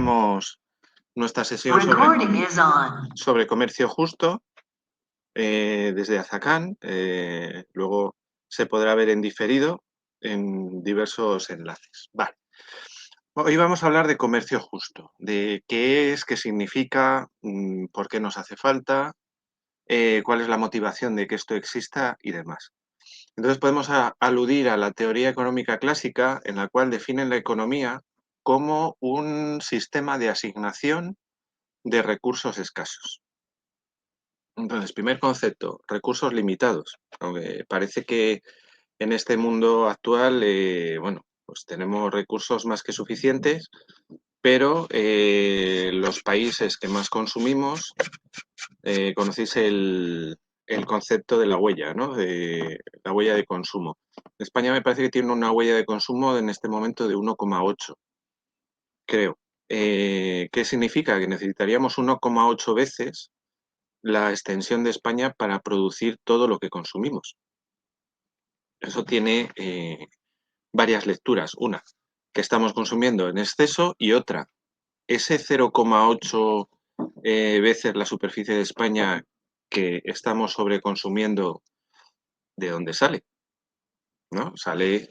empezamos nuestra sesión sobre comercio justo desde Azacán. Luego se podrá ver en diferido en diversos enlaces. Vale. Hoy vamos a hablar de comercio justo, de qué es, qué significa, por qué nos hace falta, cuál es la motivación de que esto exista y demás. Entonces podemos aludir a la teoría económica clásica, en la cual definen la economía como un sistema de asignación de recursos escasos. Entonces, primer concepto, recursos limitados. Aunque parece que en este mundo actual, bueno, pues tenemos recursos más que suficientes, pero los países que más consumimos, conocéis el concepto de la huella, ¿no? De la huella de consumo. España me parece que tiene una huella de consumo en este momento de 1,8, creo. ¿Qué significa? Que necesitaríamos 1,8 veces la extensión de España para producir todo lo que consumimos. Eso tiene varias lecturas. Una, que estamos consumiendo en exceso, y otra, ese 0,8 veces la superficie de España que estamos sobreconsumiendo, ¿de dónde sale? ¿No? Sale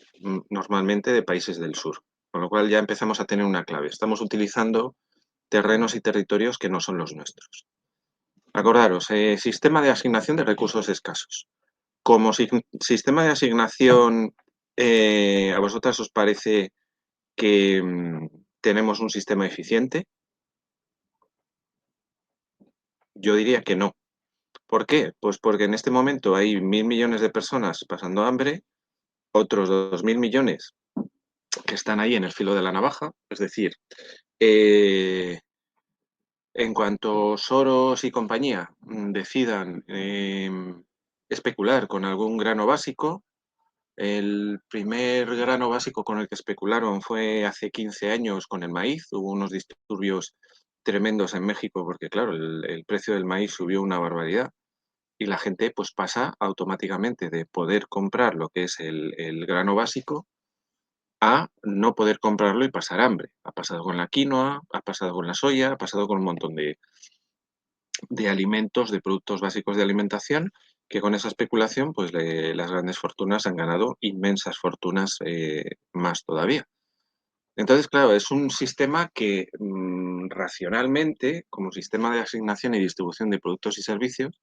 normalmente de países del sur, con lo cual ya empezamos a tener una clave. Estamos utilizando terrenos y territorios que no son los nuestros. Acordaros, sistema de asignación de recursos escasos. Como sistema de asignación, ¿a vosotras os parece que tenemos un sistema eficiente? Yo diría que no. ¿Por qué? Pues porque en este momento hay 1.000 millones de personas pasando hambre, otros 2.000 millones que están ahí en el filo de la navaja. Es decir, en cuanto Soros y compañía decidan especular con algún grano básico, el primer grano básico con el que especularon fue hace 15 años con el maíz. Hubo unos disturbios tremendos en México porque, claro, el precio del maíz subió una barbaridad y la gente pues pasa automáticamente de poder comprar lo que es el grano básico a no poder comprarlo y pasar hambre. Ha pasado con la quinoa, ha pasado con la soya, ha pasado con un montón de alimentos, de productos básicos de alimentación, que con esa especulación, pues las grandes fortunas han ganado inmensas fortunas más todavía. Entonces, claro, es un sistema que racionalmente, como sistema de asignación y distribución de productos y servicios,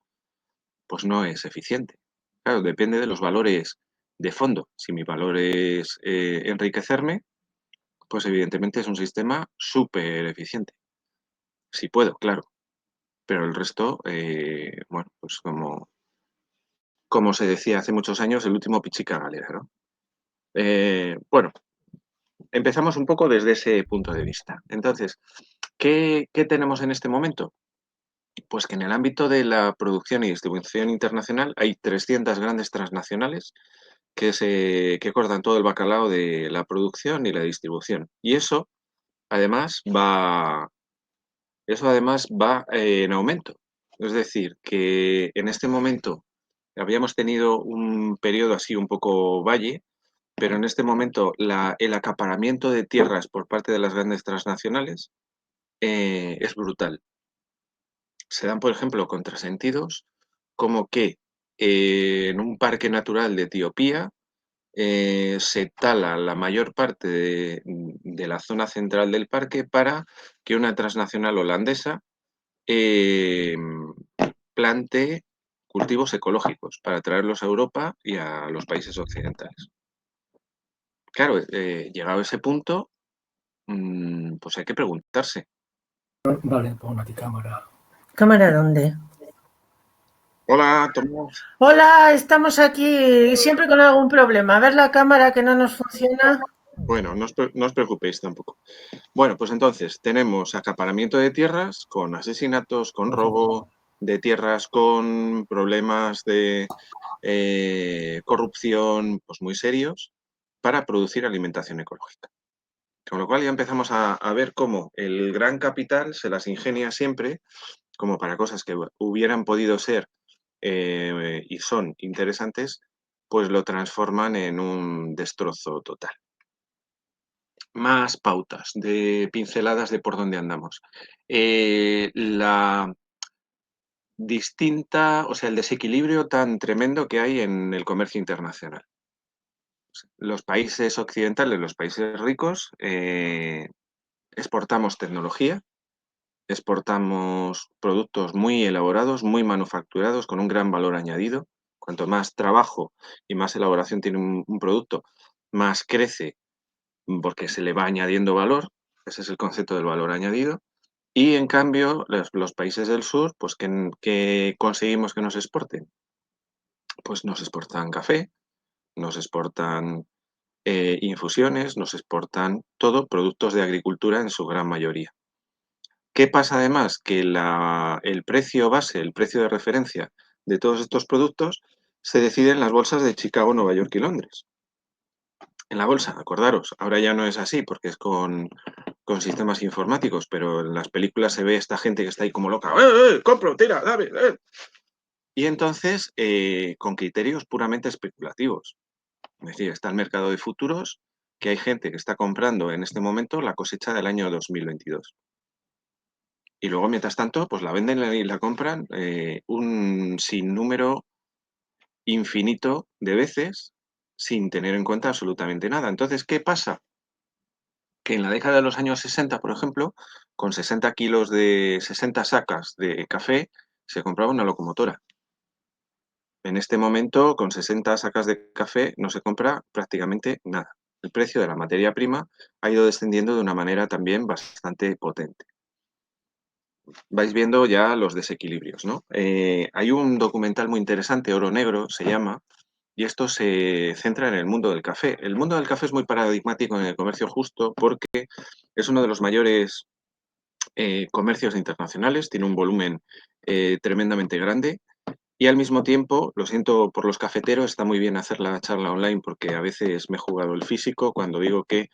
pues no es eficiente. Claro, depende de los valores de fondo. Si mi valor es enriquecerme, pues evidentemente es un sistema súper eficiente. Si puedo, claro. Pero el resto, bueno, pues como se decía hace muchos años, el último pichica galera, ¿no? Bueno, empezamos un poco desde ese punto de vista. Entonces, ¿qué tenemos en este momento? Pues que en el ámbito de la producción y distribución internacional hay 300 grandes transnacionales que cortan todo el bacalao de la producción y la distribución. Y eso además va en aumento. Es decir, que en este momento habíamos tenido un periodo así un poco valle, pero en este momento el acaparamiento de tierras por parte de las grandes transnacionales es brutal. Se dan, por ejemplo, contrasentidos como que en un parque natural de Etiopía se tala la mayor parte de la zona central del parque para que una transnacional holandesa eh, plante cultivos ecológicos para traerlos a Europa y a los países occidentales. Claro, llegado a ese punto, pues hay que preguntarse. Vale, pon aquí cámara. ¿Cámara dónde? Hola, Tomás. Hola, estamos aquí siempre con algún problema. A ver la cámara que no nos funciona. Bueno, no os preocupéis tampoco. Bueno, pues entonces tenemos acaparamiento de tierras con asesinatos, con robo de tierras, con problemas de corrupción pues muy serios para producir alimentación ecológica. Con lo cual ya empezamos a ver cómo el gran capital se las ingenia siempre como para cosas que hubieran podido ser y son interesantes, pues lo transforman en un destrozo total. más pautas, de pinceladas de por dónde andamos. La distinta, o sea, el desequilibrio tan tremendo que hay en el comercio internacional. Los países occidentales, los países ricos, exportamos tecnología, exportamos productos muy elaborados, muy manufacturados, con un gran valor añadido. Cuanto más trabajo y más elaboración tiene un producto, más crece porque se le va añadiendo valor. Ese es el concepto del valor añadido. Y en cambio, los países del sur, pues ¿qué conseguimos que nos exporten? Pues nos exportan café, nos exportan infusiones, nos exportan todo, productos de agricultura en su gran mayoría. ¿Qué pasa además? Que el precio base, el precio de referencia de todos estos productos se decide en las bolsas de Chicago, Nueva York y Londres. En la bolsa, acordaros, ahora ya no es así porque es con sistemas informáticos, pero en las películas se ve esta gente que está ahí como loca. Compro, tira, dame! Y entonces, con criterios puramente especulativos. Es decir, está el mercado de futuros, que hay gente que está comprando en este momento la cosecha del año 2022. Y luego, mientras tanto, pues la venden y la compran un sinnúmero infinito de veces sin tener en cuenta absolutamente nada. Entonces, ¿qué pasa? Que en la década de los años 60, por ejemplo, con 60 kilos de 60 sacas de café, se compraba una locomotora. En este momento, con 60 sacas de café, no se compra prácticamente nada. El precio de la materia prima ha ido descendiendo de una manera también bastante potente. Vais viendo ya los desequilibrios, ¿no? Hay un documental muy interesante, Oro Negro se llama, y esto se centra en el mundo del café. El mundo del café es muy paradigmático en el comercio justo porque es uno de los mayores comercios internacionales, tiene un volumen tremendamente grande y al mismo tiempo, lo siento por los cafeteros, está muy bien hacer la charla online porque a veces me he jugado el físico cuando digo que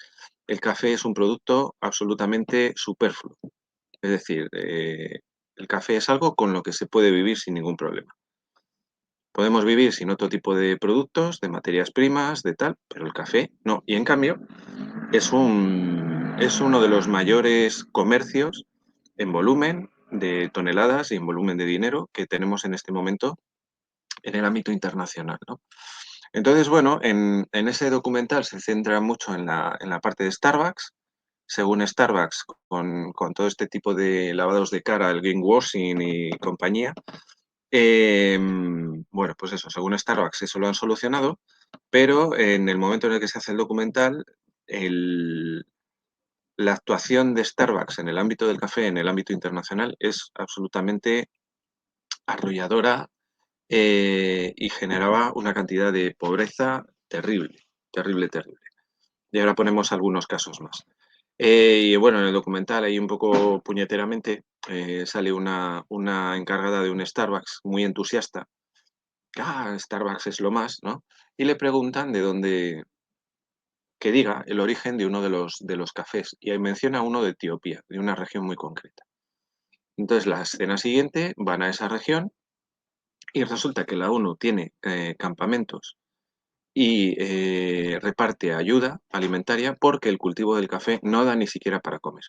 el café es un producto absolutamente superfluo. Es decir, el café es algo con lo que se puede vivir sin ningún problema. Podemos vivir sin otro tipo de productos, de materias primas, de tal, pero el café no. Y en cambio, es uno de los mayores comercios en volumen de toneladas y en volumen de dinero que tenemos en este momento en el ámbito internacional, ¿no? Entonces, bueno, en ese documental se centra mucho en la parte de Starbucks. Según Starbucks, con todo este tipo de lavados de cara, el greenwashing y compañía, bueno, pues eso, según Starbucks eso lo han solucionado, pero en el momento en el que se hace el documental, la actuación de Starbucks en el ámbito del café, en el ámbito internacional, es absolutamente arrolladora y generaba una cantidad de pobreza terrible, terrible, terrible. Y ahora ponemos algunos casos más. Y bueno, en el documental, ahí un poco puñeteramente, sale una encargada de un Starbucks muy entusiasta. Starbucks es lo más, ¿no? Y le preguntan de dónde, que diga el origen de uno de los cafés. Y ahí menciona uno de Etiopía, de una región muy concreta. Entonces, la escena siguiente, van a esa región y resulta que la ONU tiene campamentos y reparte ayuda alimentaria porque el cultivo del café no da ni siquiera para comer.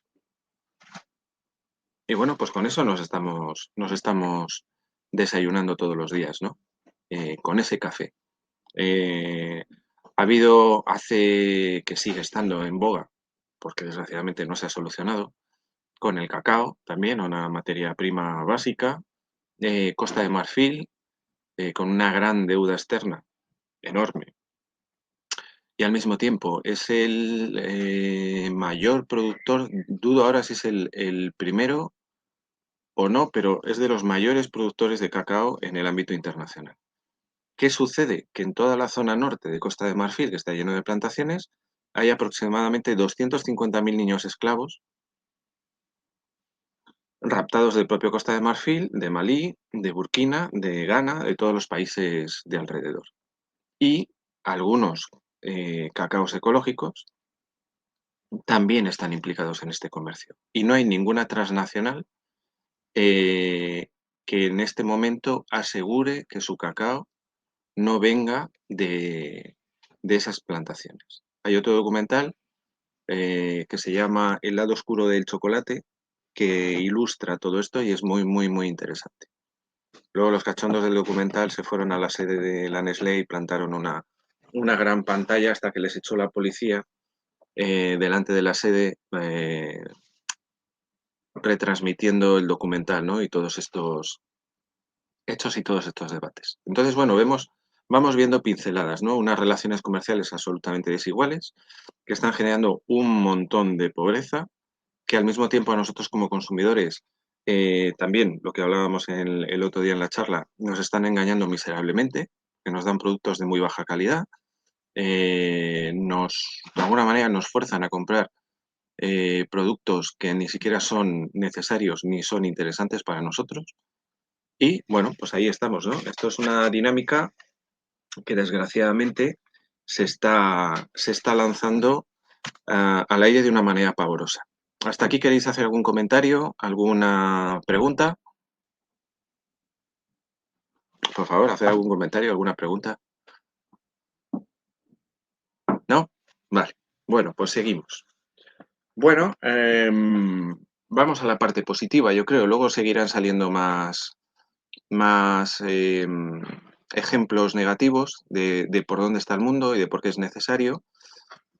Y bueno, pues con eso nos estamos desayunando todos los días, ¿no? Con ese café. Ha habido, hace que sigue estando en boga, porque desgraciadamente no se ha solucionado, con el cacao también, una materia prima básica, Costa de Marfil, con una gran deuda externa, enorme, y al mismo tiempo es el mayor productor, dudo ahora si es el primero o no, pero es de los mayores productores de cacao en el ámbito internacional. ¿Qué sucede? Que en toda la zona norte de Costa de Marfil, que está lleno de plantaciones, hay aproximadamente 250.000 niños esclavos raptados del propio Costa de Marfil, de Malí, de Burkina, de Ghana, de todos los países de alrededor. Y algunos cacaos ecológicos también están implicados en este comercio. Y no hay ninguna transnacional que en este momento asegure que su cacao no venga de esas plantaciones. Hay otro documental que se llama El lado oscuro del chocolate, que ilustra todo esto y es muy, muy, muy interesante. Luego los cachondos del documental se fueron a la sede de la Nestlé y plantaron una gran pantalla hasta que les echó la policía delante de la sede retransmitiendo el documental, ¿no? Y todos estos hechos y todos estos debates. Entonces, bueno, vamos viendo pinceladas, ¿no? Unas relaciones comerciales absolutamente desiguales que están generando un montón de pobreza, que al mismo tiempo a nosotros como consumidores, también lo que hablábamos el otro día en la charla, nos están engañando miserablemente, que nos dan productos de muy baja calidad, de alguna manera nos fuerzan a comprar productos que ni siquiera son necesarios ni son interesantes para nosotros. Y bueno, pues ahí estamos, ¿no? Esto es una dinámica que desgraciadamente se está lanzando al aire de una manera pavorosa. ¿Hasta aquí queréis hacer algún comentario, alguna pregunta? Por favor, hacer algún comentario, alguna pregunta. ¿No? Vale. Bueno, pues seguimos. Bueno, vamos a la parte positiva, yo creo. Luego seguirán saliendo más ejemplos negativos de por dónde está el mundo y de por qué es necesario.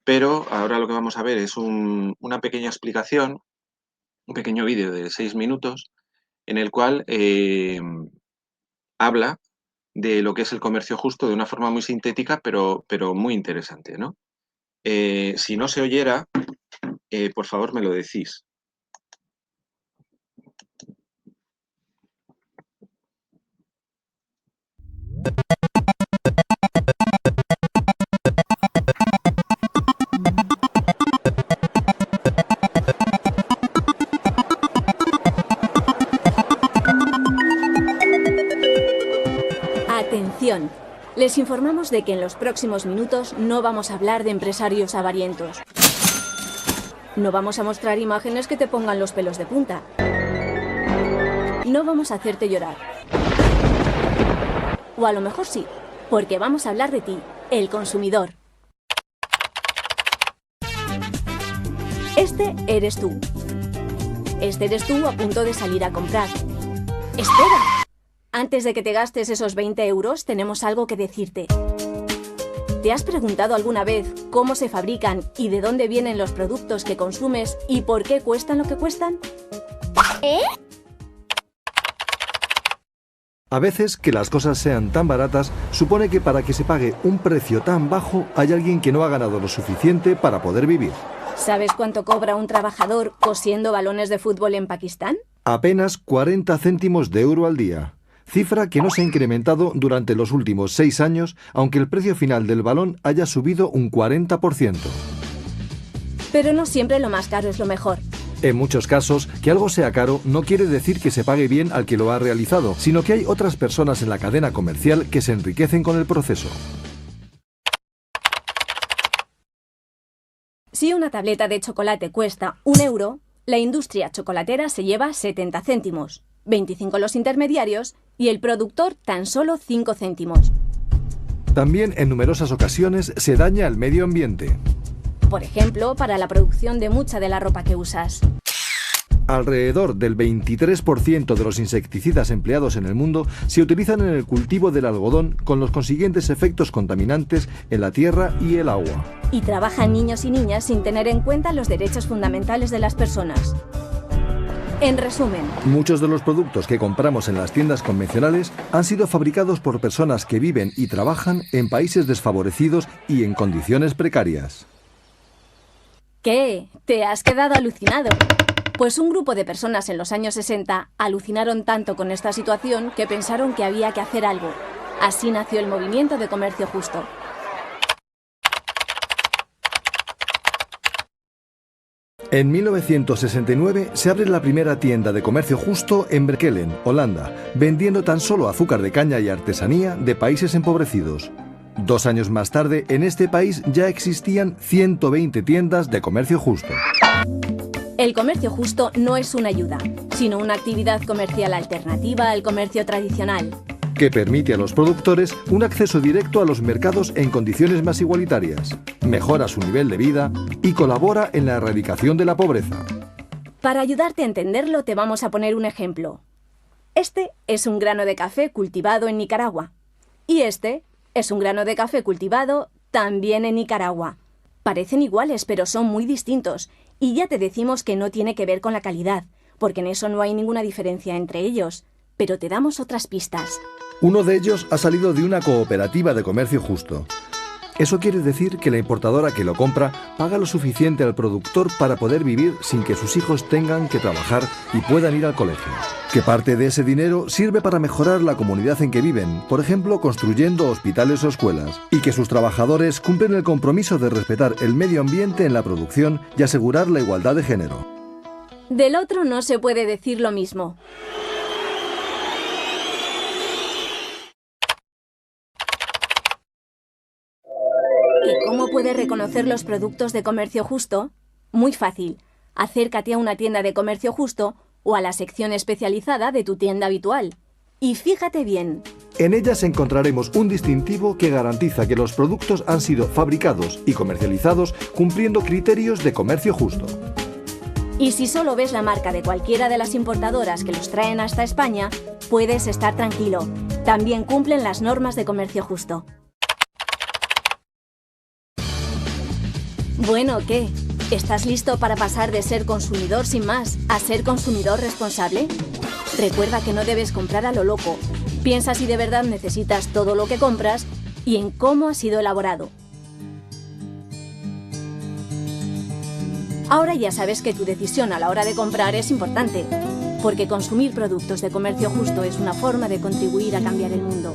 Pero ahora lo que vamos a ver es una pequeña explicación, un pequeño vídeo de 6 minutos, en el cual habla de lo que es el comercio justo de una forma muy sintética, pero muy interesante, ¿no? Si no se oyera, por favor me lo decís. Atención, les informamos de que en los próximos minutos no vamos a hablar de empresarios avarientos. No vamos a mostrar imágenes que te pongan los pelos de punta. No vamos a hacerte llorar. O a lo mejor sí, porque vamos a hablar de ti, el consumidor. Este eres tú. Este eres tú a punto de salir a comprar. ¡Espera! Antes de que te gastes esos 20 euros, tenemos algo que decirte. ¿Te has preguntado alguna vez cómo se fabrican y de dónde vienen los productos que consumes y por qué cuestan lo que cuestan? A veces que las cosas sean tan baratas supone que para que se pague un precio tan bajo hay alguien que no ha ganado lo suficiente para poder vivir. ¿Sabes cuánto cobra un trabajador cosiendo balones de fútbol en Pakistán? Apenas 40 céntimos de euro al día. Cifra que no se ha incrementado durante los últimos 6 años, aunque el precio final del balón haya subido un 40%. Pero no siempre lo más caro es lo mejor. En muchos casos, que algo sea caro no quiere decir que se pague bien al que lo ha realizado, sino que hay otras personas en la cadena comercial que se enriquecen con el proceso. Si una tableta de chocolate cuesta 1 euro, la industria chocolatera se lleva 70 céntimos, 25 los intermediarios y el productor tan solo 5 céntimos. También en numerosas ocasiones se daña el medio ambiente. Por ejemplo, para la producción de mucha de la ropa que usas. Alrededor del 23% de los insecticidas empleados en el mundo se utilizan en el cultivo del algodón, con los consiguientes efectos contaminantes en la tierra y el agua. Y trabajan niños y niñas sin tener en cuenta los derechos fundamentales de las personas. En resumen, muchos de los productos que compramos en las tiendas convencionales han sido fabricados por personas que viven y trabajan en países desfavorecidos y en condiciones precarias. ¿Qué? ¿Te has quedado alucinado? Pues un grupo de personas en los años 60 alucinaron tanto con esta situación que pensaron que había que hacer algo. Así nació el movimiento de comercio justo. En 1969 se abre la primera tienda de comercio justo en Breckelen, Holanda, vendiendo tan solo azúcar de caña y artesanía de países empobrecidos. 2 años más tarde, en este país ya existían 120 tiendas de comercio justo. El comercio justo no es una ayuda, sino una actividad comercial alternativa al comercio tradicional. que permite a los productores un acceso directo a los mercados en condiciones más igualitarias, mejora su nivel de vida y colabora en la erradicación de la pobreza. Para ayudarte a entenderlo, te vamos a poner un ejemplo. Este es un grano de café cultivado en Nicaragua. Y este es un grano de café cultivado también en Nicaragua. Parecen iguales, pero son muy distintos. Y ya te decimos que no tiene que ver con la calidad, porque en eso no hay ninguna diferencia entre ellos. Pero te damos otras pistas. Uno de ellos ha salido de una cooperativa de comercio justo. Eso quiere decir que la importadora que lo compra paga lo suficiente al productor para poder vivir sin que sus hijos tengan que trabajar y puedan ir al colegio. Que parte de ese dinero sirve para mejorar la comunidad en que viven, por ejemplo, construyendo hospitales o escuelas. Y que sus trabajadores cumplen el compromiso de respetar el medio ambiente en la producción y asegurar la igualdad de género. Del otro no se puede decir lo mismo. ¿Y cómo puedes reconocer los productos de comercio justo? Muy fácil. Acércate a una tienda de comercio justo o a la sección especializada de tu tienda habitual. Y fíjate bien. En ellas encontraremos un distintivo que garantiza que los productos han sido fabricados y comercializados cumpliendo criterios de comercio justo. Y si solo ves la marca de cualquiera de las importadoras que los traen hasta España, puedes estar tranquilo. También cumplen las normas de comercio justo. Bueno, ¿qué? ¿Estás listo para pasar de ser consumidor sin más a ser consumidor responsable? Recuerda que no debes comprar a lo loco. Piensa si de verdad necesitas todo lo que compras y en cómo ha sido elaborado. Ahora ya sabes que tu decisión a la hora de comprar es importante, porque consumir productos de comercio justo es una forma de contribuir a cambiar el mundo.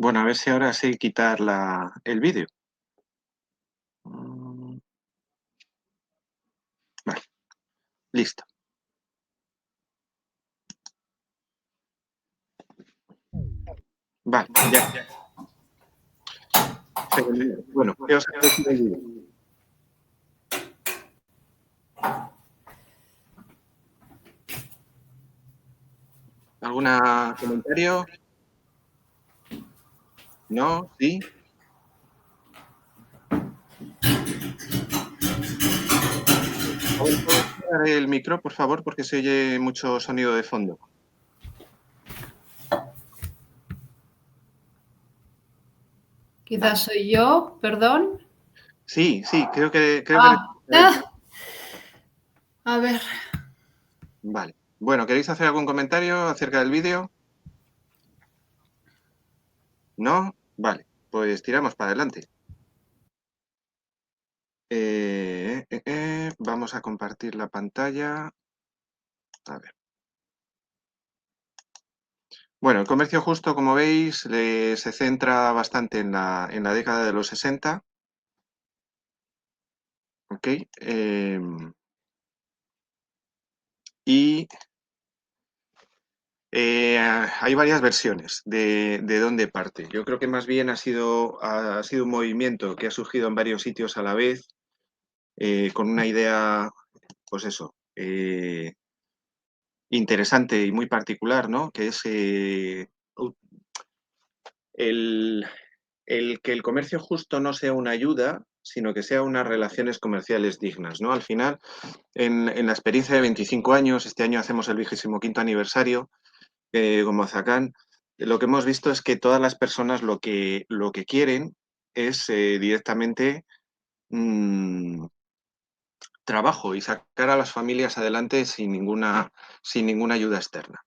Bueno, a ver si ahora sé quitar el vídeo. Vale, listo. Vale, ya. Bueno, ¿qué os ha parecido el vídeo? ¿Algún comentario? ¿No? ¿Sí? ¿Puedes quitar el micro, por favor, porque se oye mucho sonido de fondo? Quizás soy yo, perdón. Sí, creo que... A ver. Vale. Bueno, ¿queréis hacer algún comentario acerca del vídeo? ¿No? Vale, pues tiramos para adelante. Vamos a compartir la pantalla. A ver. Bueno, el comercio justo, como veis, se centra bastante en la década de los 60. ¿Ok? Y hay varias versiones de dónde parte. Yo creo que más bien ha sido un movimiento que ha surgido en varios sitios a la vez, con una idea, pues eso, interesante y muy particular, ¿no? Que es el que el comercio justo no sea una ayuda, sino que sea unas relaciones comerciales dignas, ¿no? Al final, en la experiencia de 25 años, este año hacemos el 25º aniversario, como Azacán, lo que hemos visto es que todas las personas lo que quieren es directamente trabajo y sacar a las familias adelante sin ninguna ayuda externa.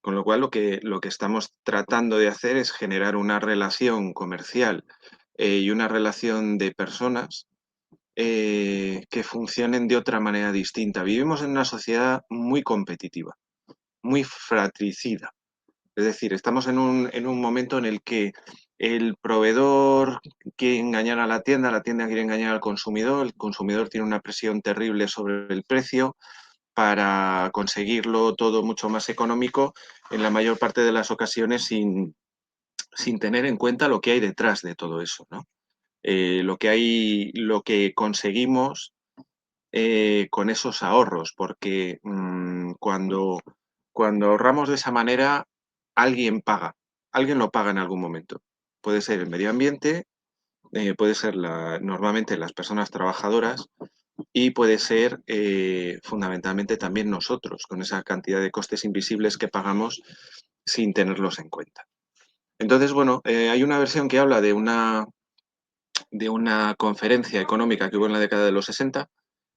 Con lo cual lo que estamos tratando de hacer es generar una relación comercial y una relación de personas que funcionen de otra manera distinta. Vivimos en una sociedad muy competitiva, muy fratricida. Es decir, estamos en un momento en el que el proveedor quiere engañar a la tienda quiere engañar al consumidor, el consumidor tiene una presión terrible sobre el precio para conseguirlo todo mucho más económico, en la mayor parte de las ocasiones sin tener en cuenta lo que hay detrás de todo eso, ¿no? Lo que conseguimos con esos ahorros, porque cuando ahorramos de esa manera, alguien lo paga en algún momento. Puede ser el medio ambiente, puede ser normalmente las personas trabajadoras y puede ser fundamentalmente también nosotros, con esa cantidad de costes invisibles que pagamos sin tenerlos en cuenta. Entonces, bueno, hay una versión que habla de una conferencia económica que hubo en la década de los 60,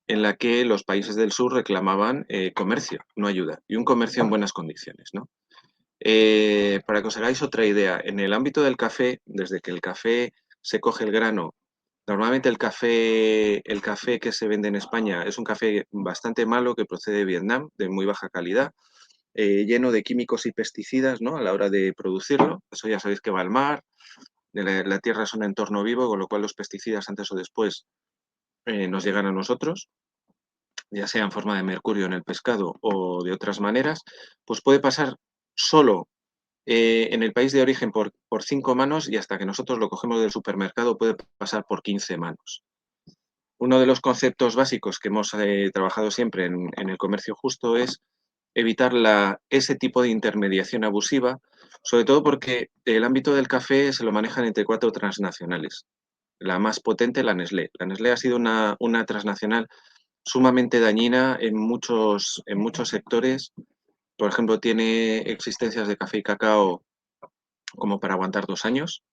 en la que los países del sur reclamaban comercio, no ayuda, y un comercio en buenas condiciones, ¿no? Para que os hagáis otra idea, en el ámbito del café, desde que el café se coge el grano, normalmente el café que se vende en España es un café bastante malo que procede de Vietnam, de muy baja calidad, lleno de químicos y pesticidas, ¿no? A la hora de producirlo. Eso ya sabéis que va al mar, la tierra es un entorno vivo, con lo cual los pesticidas antes o después nos llegan a nosotros, ya sea en forma de mercurio en el pescado o de otras maneras, pues puede pasar solo en el país de origen por 5 manos y hasta que nosotros lo cogemos del supermercado puede pasar por 15 manos. Uno de los conceptos básicos que hemos trabajado siempre en el comercio justo es evitar ese tipo de intermediación abusiva, sobre todo porque el ámbito del café se lo manejan entre 4 transnacionales. La más potente, la Nestlé. La Nestlé ha sido una transnacional sumamente dañina en muchos sectores. Por ejemplo, tiene existencias de café y cacao como para aguantar 2 años,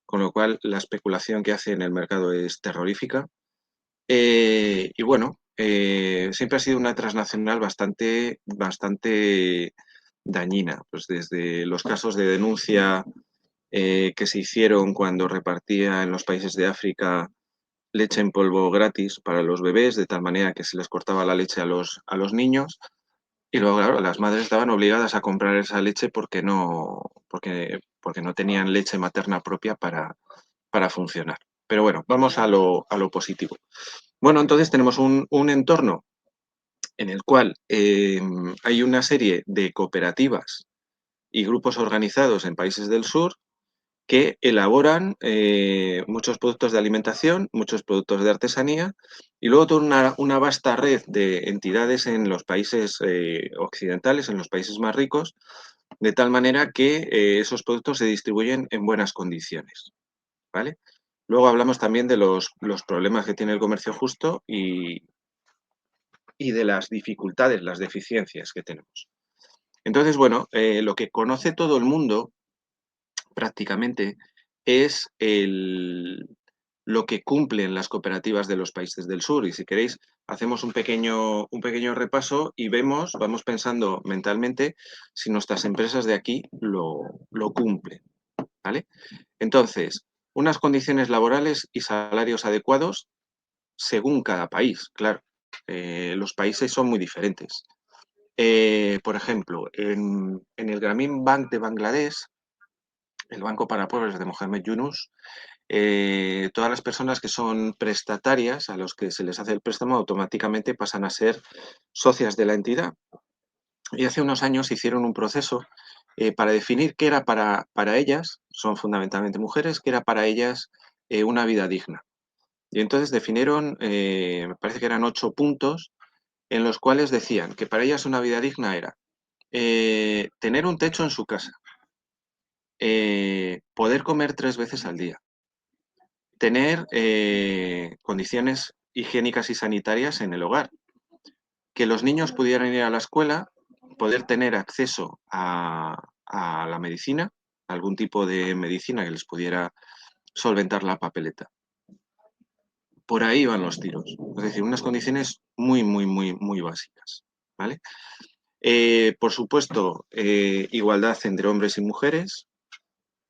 con lo cual la especulación que hace en el mercado es terrorífica. Y bueno, siempre ha sido una transnacional bastante dañina, pues desde los casos de denuncia que se hicieron cuando repartía en los países de África leche en polvo gratis para los bebés, de tal manera que se les cortaba la leche a los niños. Y luego, claro, las madres estaban obligadas a comprar esa leche porque no tenían leche materna propia para funcionar. Pero bueno, vamos a lo positivo. Bueno, entonces tenemos un entorno en el cual hay una serie de cooperativas y grupos organizados en países del sur que elaboran muchos productos de alimentación, muchos productos de artesanía y luego toda una vasta red de entidades en los países occidentales, en los países más ricos, de tal manera que esos productos se distribuyen en buenas condiciones, ¿vale? Luego hablamos también de los problemas que tiene el comercio justo y de las dificultades, las deficiencias que tenemos. Entonces, bueno, lo que conoce todo el mundo prácticamente es lo que cumplen las cooperativas de los países del sur. Y si queréis, hacemos un pequeño repaso y vamos pensando mentalmente si nuestras empresas de aquí lo cumplen, ¿vale? Entonces, unas condiciones laborales y salarios adecuados según cada país, claro. Los países son muy diferentes. Por ejemplo, en el Grameen Bank de Bangladesh, el Banco para Pobres de Mohamed Yunus, todas las personas que son prestatarias, a los que se les hace el préstamo, automáticamente pasan a ser socias de la entidad. Y hace unos años hicieron un proceso para definir qué era para ellas, son fundamentalmente mujeres, qué era para ellas una vida digna. Y entonces definieron, me parece que eran 8 puntos, en los cuales decían que para ellas una vida digna era tener un techo en su casa, poder comer 3 veces al día, tener condiciones higiénicas y sanitarias en el hogar, que los niños pudieran ir a la escuela, poder tener acceso a la medicina, algún tipo de medicina que les pudiera solventar la papeleta. por ahí van los tiros. Es decir, unas condiciones muy, muy, muy, muy básicas, ¿vale? Por supuesto, igualdad entre hombres y mujeres,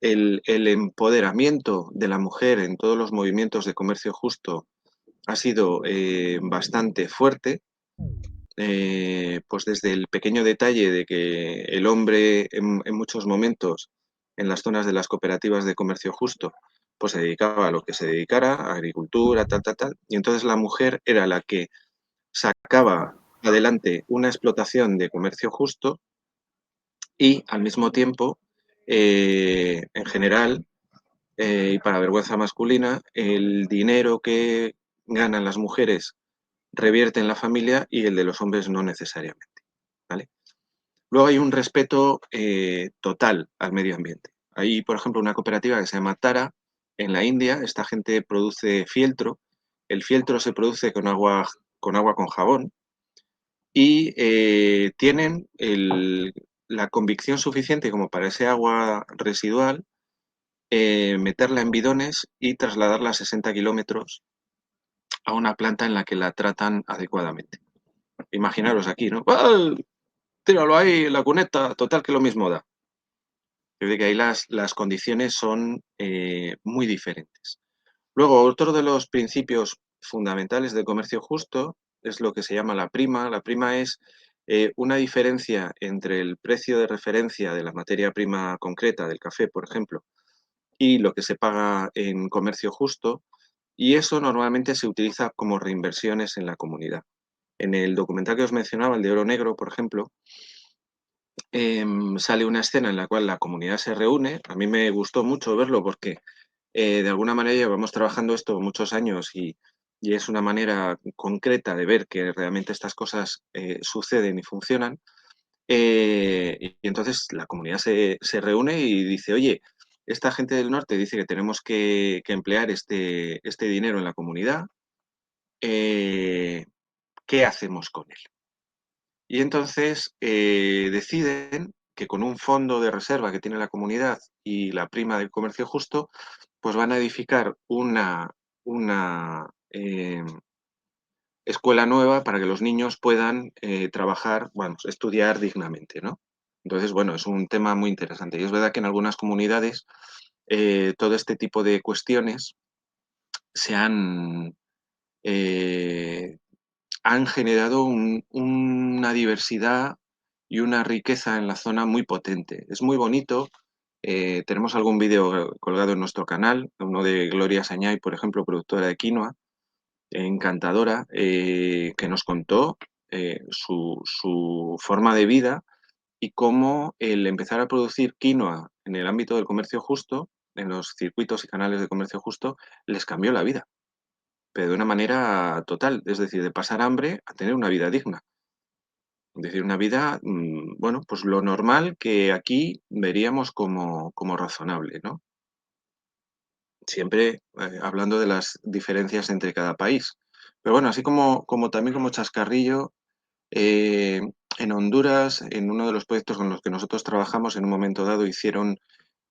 el empoderamiento de la mujer en todos los movimientos de comercio justo ha sido bastante fuerte, pues desde el pequeño detalle de que el hombre en muchos momentos en las zonas de las cooperativas de comercio justo pues se dedicaba a lo que se dedicara, a agricultura, tal, tal, tal, y entonces la mujer era la que sacaba adelante una explotación de comercio justo y al mismo tiempo, en general, y para vergüenza masculina, el dinero que ganan las mujeres revierte en la familia y el de los hombres no necesariamente, ¿vale? Luego hay un respeto total al medio ambiente. Hay, por ejemplo, una cooperativa que se llama Tara, en la India. Esta gente produce fieltro. El fieltro se produce con agua con jabón y tienen la convicción suficiente como para ese agua residual meterla en bidones y trasladarla a 60 kilómetros a una planta en la que la tratan adecuadamente. Imaginaros aquí, ¿no? ¡Ah! Tíralo ahí, la cuneta, total que lo mismo da. Es decir, que ahí las condiciones son muy diferentes. Luego, otro de los principios fundamentales del comercio justo es lo que se llama la prima. La prima es una diferencia entre el precio de referencia de la materia prima concreta, del café, por ejemplo, y lo que se paga en comercio justo, y eso normalmente se utiliza como reinversiones en la comunidad. En el documental que os mencionaba, el de Oro Negro, por ejemplo, sale una escena en la cual la comunidad se reúne. A mí me gustó mucho verlo porque de alguna manera llevamos trabajando esto muchos años y es una manera concreta de ver que realmente estas cosas suceden y funcionan. Y entonces la comunidad se reúne y dice, oye, esta gente del norte dice que tenemos que emplear este dinero en la comunidad. ¿Qué hacemos con él? Y entonces deciden que con un fondo de reserva que tiene la comunidad y la prima del comercio justo, pues van a edificar una escuela nueva para que los niños puedan trabajar, bueno, estudiar dignamente, ¿no? Entonces, bueno, es un tema muy interesante. Y es verdad que en algunas comunidades todo este tipo de cuestiones se han generado una diversidad y una riqueza en la zona muy potente. Es muy bonito. Tenemos algún vídeo colgado en nuestro canal, uno de Gloria Sañay, por ejemplo, productora de quinoa, encantadora, que nos contó su forma de vida y cómo el empezar a producir quinoa en el ámbito del comercio justo, en los circuitos y canales de comercio justo, les cambió la vida, pero de una manera total, es decir, de pasar hambre a tener una vida digna. Es decir, una vida, bueno, pues lo normal que aquí veríamos como razonable, ¿no? Siempre hablando de las diferencias entre cada país. Pero bueno, así como también como chascarrillo, en Honduras, en uno de los proyectos con los que nosotros trabajamos, en un momento dado hicieron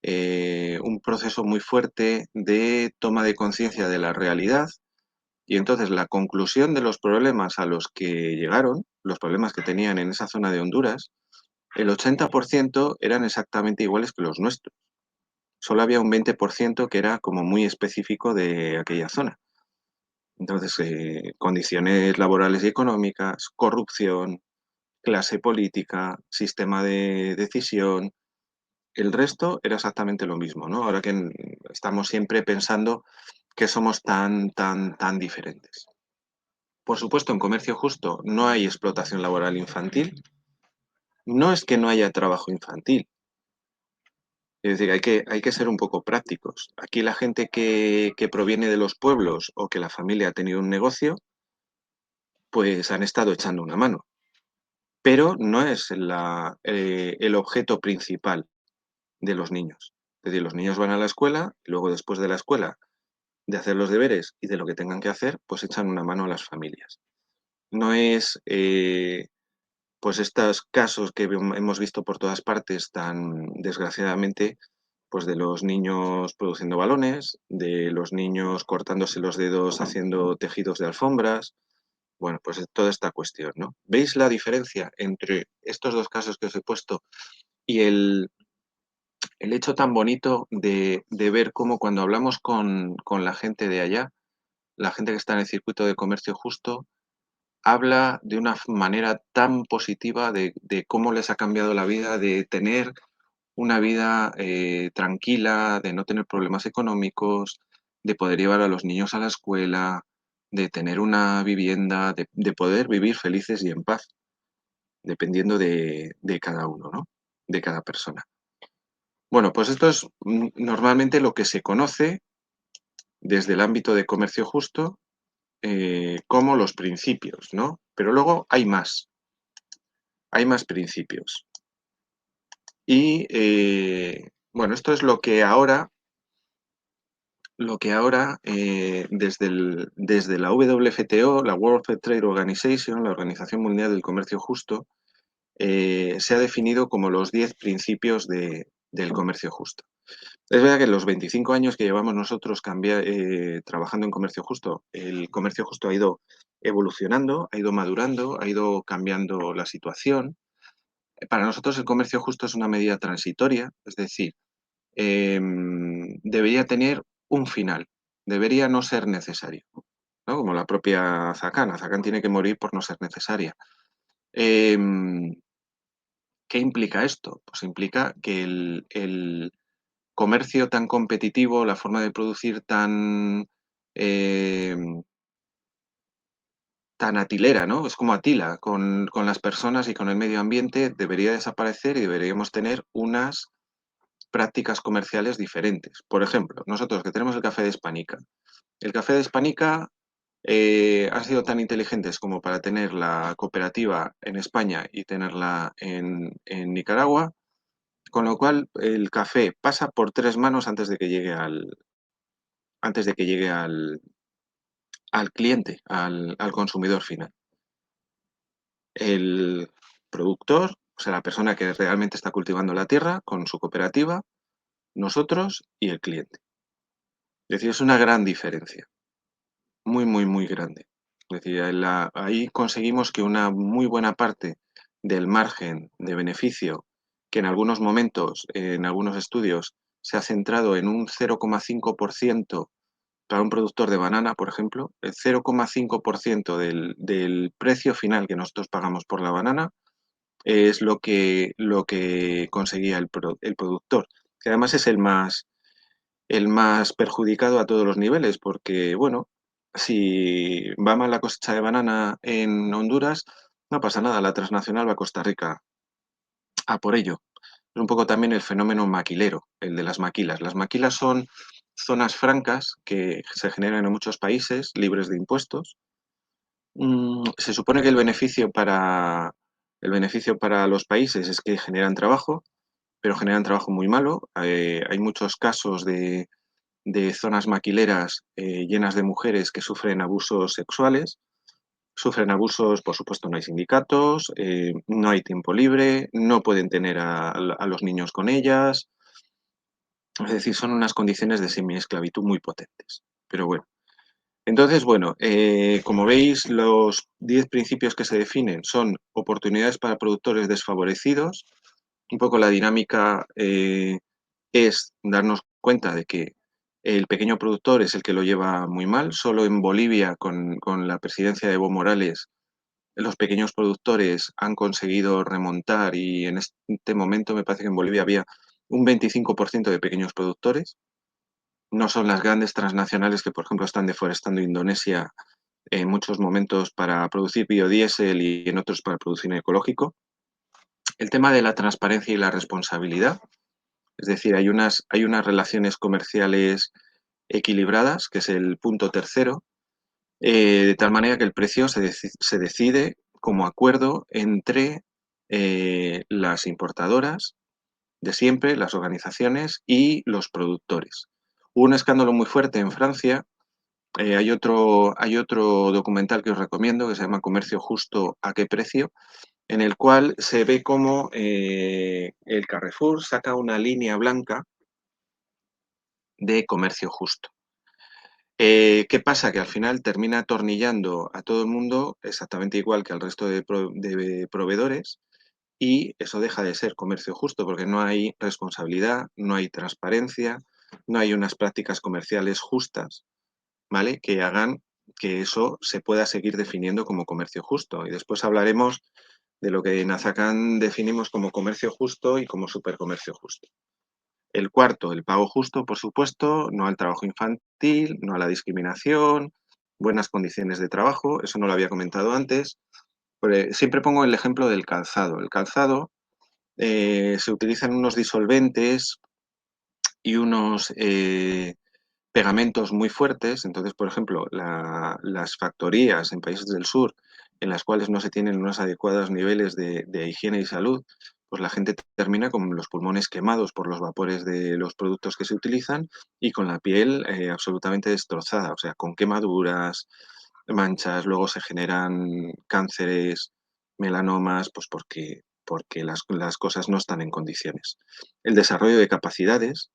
un proceso muy fuerte de toma de conciencia de la realidad. Y entonces la conclusión de los problemas a los que llegaron, los problemas que tenían en esa zona de Honduras, el 80% eran exactamente iguales que los nuestros. Solo había un 20% que era como muy específico de aquella zona. Entonces, condiciones laborales y económicas, corrupción, clase política, sistema de decisión. El resto era exactamente lo mismo, ¿no? Ahora que estamos siempre pensando que somos tan diferentes. Por supuesto, en comercio justo no hay explotación laboral infantil. No es que no haya trabajo infantil. Es decir, hay que ser un poco prácticos. Aquí la gente que proviene de los pueblos o que la familia ha tenido un negocio, pues han estado echando una mano. Pero no es el objeto principal de los niños. Es decir, los niños van a la escuela y luego después de la escuela, de hacer los deberes y de lo que tengan que hacer, pues echan una mano a las familias. No es pues estos casos que hemos visto por todas partes tan desgraciadamente pues de los niños produciendo balones, de los niños cortándose los dedos haciendo tejidos de alfombras. Bueno, pues toda esta cuestión, ¿no? ¿Veis la diferencia entre estos dos casos que os he puesto y el hecho tan bonito de ver cómo cuando hablamos con la gente de allá, la gente que está en el circuito de comercio justo, habla de una manera tan positiva de cómo les ha cambiado la vida, de tener una vida tranquila, de no tener problemas económicos, de poder llevar a los niños a la escuela, de tener una vivienda, de poder vivir felices y en paz, dependiendo de cada uno, ¿no? De cada persona. Bueno, pues esto es normalmente lo que se conoce desde el ámbito de comercio justo como los principios, ¿no? Pero luego hay más principios. Y bueno, esto es lo que ahora desde la WFTO, la World Fair Trade Organization, la Organización Mundial del Comercio Justo, se ha definido como los 10 principios del comercio justo. Es verdad que en los 25 años que llevamos nosotros trabajando en comercio justo, el comercio justo ha ido evolucionando, ha ido madurando, ha ido cambiando la situación. Para nosotros el comercio justo es una medida transitoria, es decir, debería tener un final, debería no ser necesario, ¿no? Como la propia Azacán. Azacán tiene que morir por no ser necesaria. ¿Qué implica esto? Pues implica que el comercio tan competitivo, la forma de producir tan atilera, ¿no? Es como Atila, con las personas y con el medio ambiente, debería desaparecer y deberíamos tener unas prácticas comerciales diferentes. Por ejemplo, nosotros que tenemos el café de Hispanica. El café de Hispanica han sido tan inteligentes como para tener la cooperativa en España y tenerla en Nicaragua, con lo cual el café pasa por 3 manos antes de que llegue al cliente, al consumidor final. El productor, o sea, la persona que realmente está cultivando la tierra con su cooperativa, nosotros y el cliente. Es decir, es una gran diferencia, muy, muy, muy grande. Es decir, ahí conseguimos que una muy buena parte del margen de beneficio, que en algunos momentos, en algunos estudios, se ha centrado en un 0,5% para un productor de banana, por ejemplo, el 0,5% del precio final que nosotros pagamos por la banana es lo que conseguía el productor, que además es el más perjudicado a todos los niveles, porque, bueno, si va mal la cosecha de banana en Honduras, no pasa nada, la transnacional va a Costa Rica a por ello. Es un poco también el fenómeno maquilero, el de las maquilas. Las maquilas son zonas francas que se generan en muchos países, libres de impuestos. Se supone que el beneficio para los países es que generan trabajo, pero generan trabajo muy malo. Hay muchos casos de zonas maquileras llenas de mujeres que sufren abusos sexuales. Sufren abusos, por supuesto, no hay sindicatos, no hay tiempo libre, no pueden tener a los niños con ellas. Es decir, son unas condiciones de semiesclavitud muy potentes. Pero bueno. Entonces, bueno, como veis, los 10 principios que se definen son oportunidades para productores desfavorecidos. Un poco la dinámica es darnos cuenta de que el pequeño productor es el que lo lleva muy mal. Solo en Bolivia, con la presidencia de Evo Morales, los pequeños productores han conseguido remontar y en este momento me parece que en Bolivia había un 25% de pequeños productores. No son las grandes transnacionales que, por ejemplo, están deforestando Indonesia en muchos momentos para producir biodiesel y en otros para producir ecológico. El tema de la transparencia y la responsabilidad, es decir, hay unas relaciones comerciales equilibradas, que es el punto tercero, de tal manera que el precio se decide como acuerdo entre las importadoras de siempre, las organizaciones y los productores. Hubo un escándalo muy fuerte en Francia. Hay otro documental que os recomiendo que se llama Comercio Justo, ¿a qué precio?, en el cual se ve cómo el Carrefour saca una línea blanca de comercio justo. ¿Qué pasa? Que al final termina atornillando a todo el mundo exactamente igual que al resto de proveedores, y eso deja de ser comercio justo porque no hay responsabilidad, no hay transparencia, no hay unas prácticas comerciales justas, ¿vale? Que hagan que eso se pueda seguir definiendo como comercio justo. Y después hablaremos de lo que en Azacán definimos como comercio justo y como supercomercio justo. El cuarto, el pago justo, por supuesto, no al trabajo infantil, no a la discriminación, buenas condiciones de trabajo, eso no lo había comentado antes. Siempre pongo el ejemplo del calzado. El calzado se utilizan unos disolventes y unos pegamentos muy fuertes. Entonces, por ejemplo, las factorías en países del sur en las cuales no se tienen unos adecuados niveles de higiene y salud, pues la gente termina con los pulmones quemados por los vapores de los productos que se utilizan y con la piel absolutamente destrozada, o sea, con quemaduras, manchas, luego se generan cánceres, melanomas, pues porque las cosas no están en condiciones. El desarrollo de capacidades,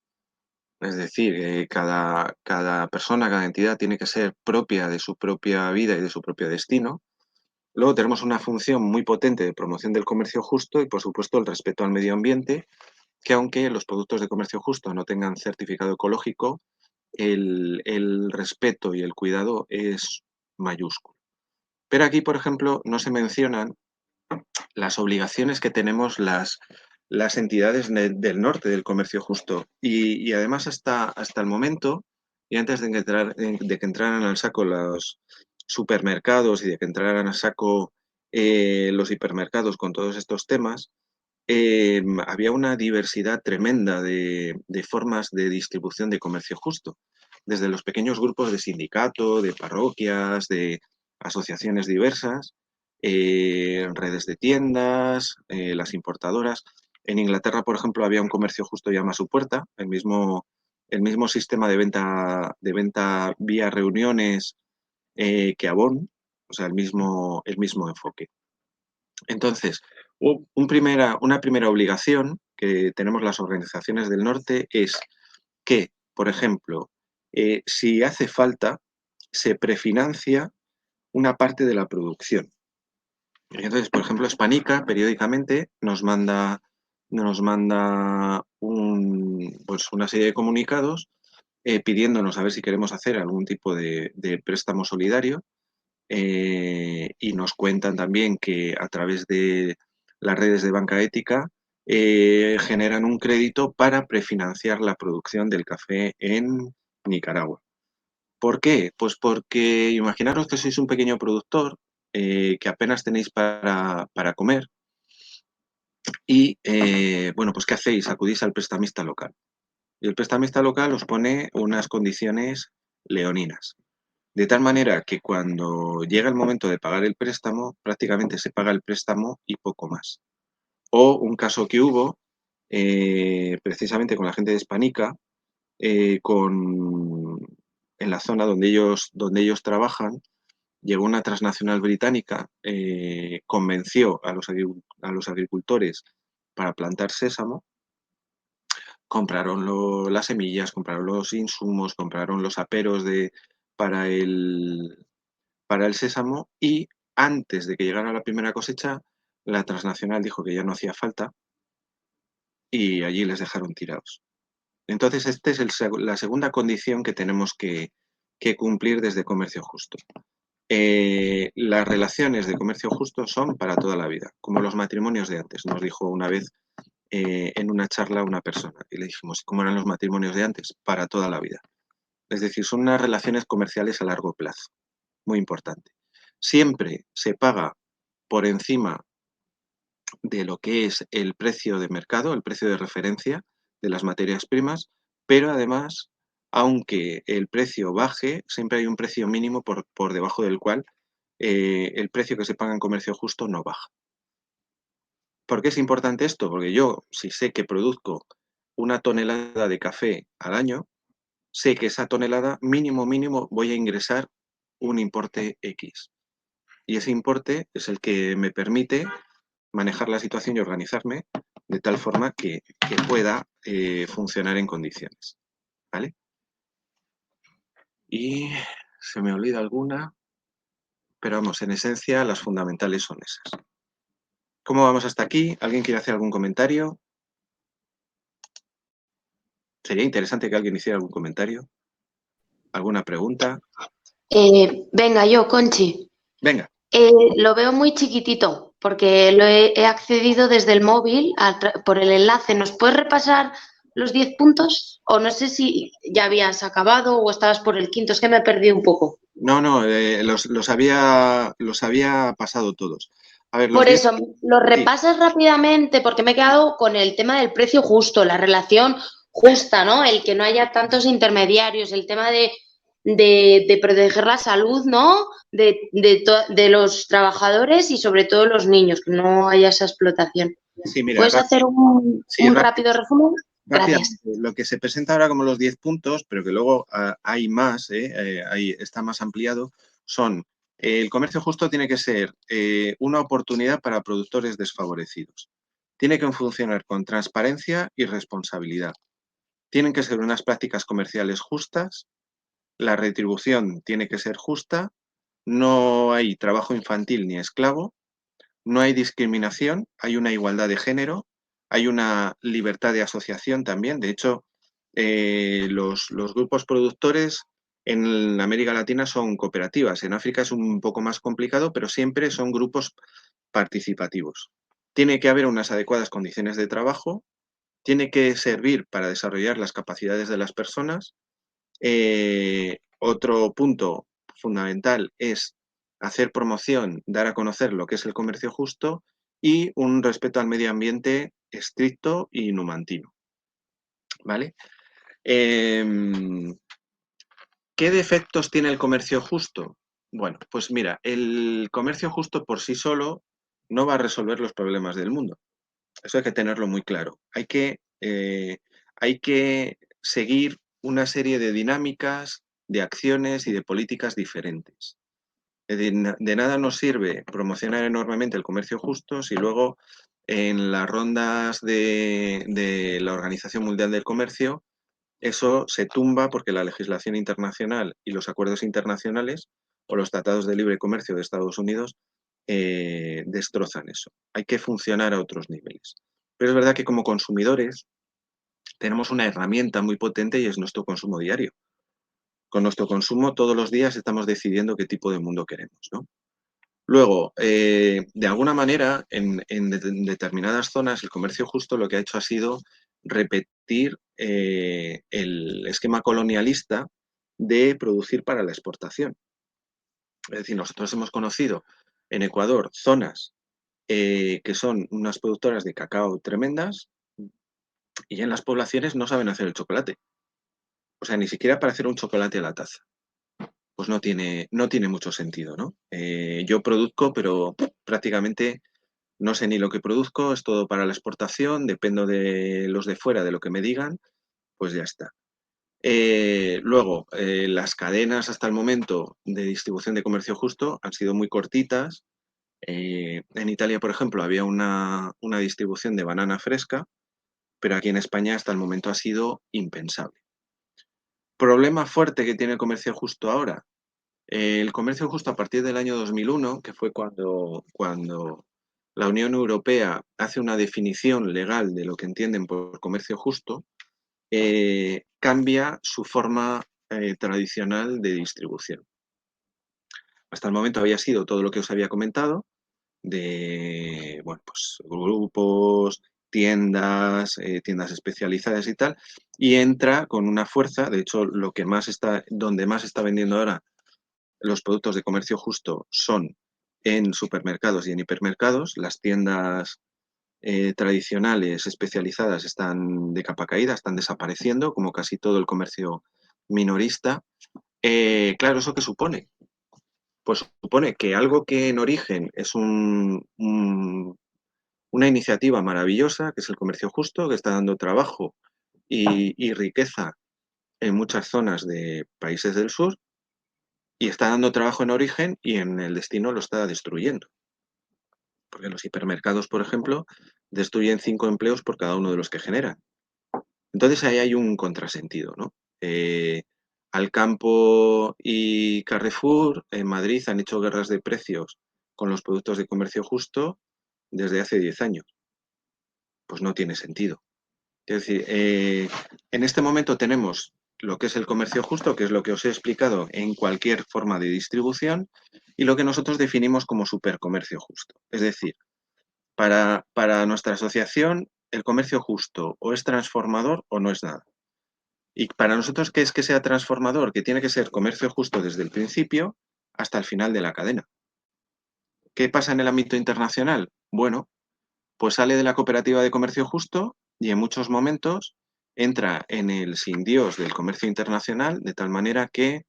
es decir, cada persona, cada entidad tiene que ser propia de su propia vida y de su propio destino. Luego tenemos una función muy potente de promoción del comercio justo y, por supuesto, el respeto al medio ambiente, que aunque los productos de comercio justo no tengan certificado ecológico, el respeto y el cuidado es mayúsculo. Pero aquí, por ejemplo, no se mencionan las obligaciones que tenemos las entidades del norte del comercio justo. Y además hasta el momento, y antes de que entraran al saco los supermercados y de que entraran al saco los hipermercados con todos estos temas, había una diversidad tremenda de formas de distribución de comercio justo, desde los pequeños grupos de sindicato, de parroquias, de asociaciones diversas, redes de tiendas, las importadoras. En Inglaterra, por ejemplo, había un comercio justo llama a su puerta, el mismo sistema de venta vía reuniones que Avon, o sea, el mismo enfoque. Entonces, una primera obligación que tenemos las organizaciones del norte es que, por ejemplo, si hace falta, se prefinancia una parte de la producción. Entonces, por ejemplo, Spanica periódicamente nos manda una serie de comunicados pidiéndonos a ver si queremos hacer algún tipo de préstamo solidario, y nos cuentan también que a través de las redes de banca ética generan un crédito para prefinanciar la producción del café en Nicaragua. ¿Por qué? Pues porque imaginaros que sois un pequeño productor que apenas tenéis para comer y, bueno, pues ¿qué hacéis? Acudís al prestamista local. Y el prestamista local os pone unas condiciones leoninas. De tal manera que cuando llega el momento de pagar el préstamo, prácticamente se paga el préstamo y poco más. O un caso que hubo, precisamente con la gente de Spanica, en la zona donde ellos trabajan, llegó una transnacional británica, convenció a los agricultores para plantar sésamo, compraron las semillas, compraron los insumos, compraron los aperos para el sésamo, y antes de que llegara la primera cosecha, la transnacional dijo que ya no hacía falta y allí les dejaron tirados. Entonces, esta es la segunda condición que tenemos que cumplir desde comercio justo. Las relaciones de comercio justo son para toda la vida, como los matrimonios de antes, nos dijo una vez en una charla una persona, y le dijimos, ¿cómo eran los matrimonios de antes? Para toda la vida. Es decir, son unas relaciones comerciales a largo plazo, muy importante. Siempre se paga por encima de lo que es el precio de mercado, el precio de referencia de las materias primas, pero además, aunque el precio baje, siempre hay un precio mínimo por debajo del cual el precio que se paga en comercio justo no baja. ¿Por qué es importante esto? Porque yo, si sé que produzco una tonelada de café al año, sé que esa tonelada mínimo voy a ingresar un importe X. Y ese importe es el que me permite manejar la situación y organizarme de tal forma que pueda funcionar en condiciones, ¿vale? Y se me olvida alguna, pero vamos, en esencia las fundamentales son esas. ¿Cómo vamos hasta aquí? ¿Alguien quiere hacer algún comentario? Sería interesante que alguien hiciera algún comentario. ¿Alguna pregunta? Venga, yo, Conchi. Venga. Lo veo muy chiquitito porque lo he accedido desde el móvil por el enlace. ¿Nos puedes repasar los 10 puntos? O no sé si ya habías acabado o estabas por el quinto. Es que me he perdido un poco. No, los había pasado todos. A ver, Por eso, los repasas rápidamente porque me he quedado con el tema del precio justo, la relación justa, ¿no? El que no haya tantos intermediarios, el tema de proteger la salud, ¿no? De los trabajadores y sobre todo los niños, que no haya esa explotación. Sí, mira, ¿puedes hacer un rápido resumen? Gracias. Lo que se presenta ahora como los 10 puntos, pero que luego hay más, está más ampliado, son: el comercio justo tiene que ser una oportunidad para productores desfavorecidos. Tiene que funcionar con transparencia y responsabilidad. Tienen que ser unas prácticas comerciales justas. La retribución tiene que ser justa. No hay trabajo infantil ni esclavo. No hay discriminación. Hay una igualdad de género. Hay una libertad de asociación también. De hecho, los grupos productores en América Latina son cooperativas. En África es un poco más complicado, pero siempre son grupos participativos. Tiene que haber unas adecuadas condiciones de trabajo. Tiene que servir para desarrollar las capacidades de las personas. Otro punto fundamental es hacer promoción, dar a conocer lo que es el comercio justo y un respeto al medio ambiente estricto y numantino. ¿Vale? ¿Qué defectos tiene el comercio justo? Bueno, pues mira, el comercio justo por sí solo no va a resolver los problemas del mundo. Eso hay que tenerlo muy claro. Hay que seguir una serie de dinámicas, de acciones y de políticas diferentes. De nada nos sirve promocionar enormemente el comercio justo si luego en las rondas de la Organización Mundial del Comercio eso se tumba porque la legislación internacional y los acuerdos internacionales o los tratados de libre comercio de Estados Unidos destrozan eso. Hay que funcionar a otros niveles. Pero es verdad que como consumidores tenemos una herramienta muy potente y es nuestro consumo diario. Con nuestro consumo todos los días estamos decidiendo qué tipo de mundo queremos, ¿no? Luego, de alguna manera, en determinadas zonas, el comercio justo lo que ha hecho ha sido repetir el esquema colonialista de producir para la exportación. Es decir, nosotros hemos conocido en Ecuador zonas que son unas productoras de cacao tremendas y en las poblaciones no saben hacer el chocolate. O sea, ni siquiera para hacer un chocolate a la taza. Pues no tiene mucho sentido, ¿no? Yo produzco, pero prácticamente no sé ni lo que produzco, es todo para la exportación, dependo de los de fuera, de lo que me digan, pues ya está. Luego, las cadenas hasta el momento de distribución de comercio justo han sido muy cortitas. En Italia, por ejemplo, había una distribución de banana fresca, pero aquí en España hasta el momento ha sido impensable. Problema fuerte que tiene el comercio justo ahora. El comercio justo a partir del año 2001, que fue cuando la Unión Europea hace una definición legal de lo que entienden por comercio justo, cambia su forma tradicional de distribución. Hasta el momento había sido todo lo que os había comentado, de pues, grupos, tiendas especializadas y tal, y entra con una fuerza. De hecho, donde más está vendiendo ahora los productos de comercio justo son en supermercados y en hipermercados. Las tiendas tradicionales especializadas están de capa caída, están desapareciendo, como casi todo el comercio minorista. Claro, ¿eso qué supone? Pues supone que algo que en origen es una iniciativa maravillosa, que es el comercio justo, que está dando trabajo y riqueza en muchas zonas de países del sur, y está dando trabajo en origen y en el destino lo está destruyendo. Porque los hipermercados, por ejemplo, destruyen 5 empleos por cada uno de los que generan. Entonces ahí hay un contrasentido, ¿no? Alcampo y Carrefour en Madrid han hecho guerras de precios con los productos de comercio justo desde hace 10 años. Pues no tiene sentido. Es decir, en este momento tenemos lo que es el comercio justo, que es lo que os he explicado en cualquier forma de distribución, y lo que nosotros definimos como supercomercio justo. Es decir, para nuestra asociación, el comercio justo o es transformador o no es nada. Y para nosotros, ¿qué es que sea transformador? Que tiene que ser comercio justo desde el principio hasta el final de la cadena. ¿Qué pasa en el ámbito internacional? Bueno, pues sale de la cooperativa de comercio justo y en muchos momentos entra en el sin Dios del comercio internacional, de tal manera que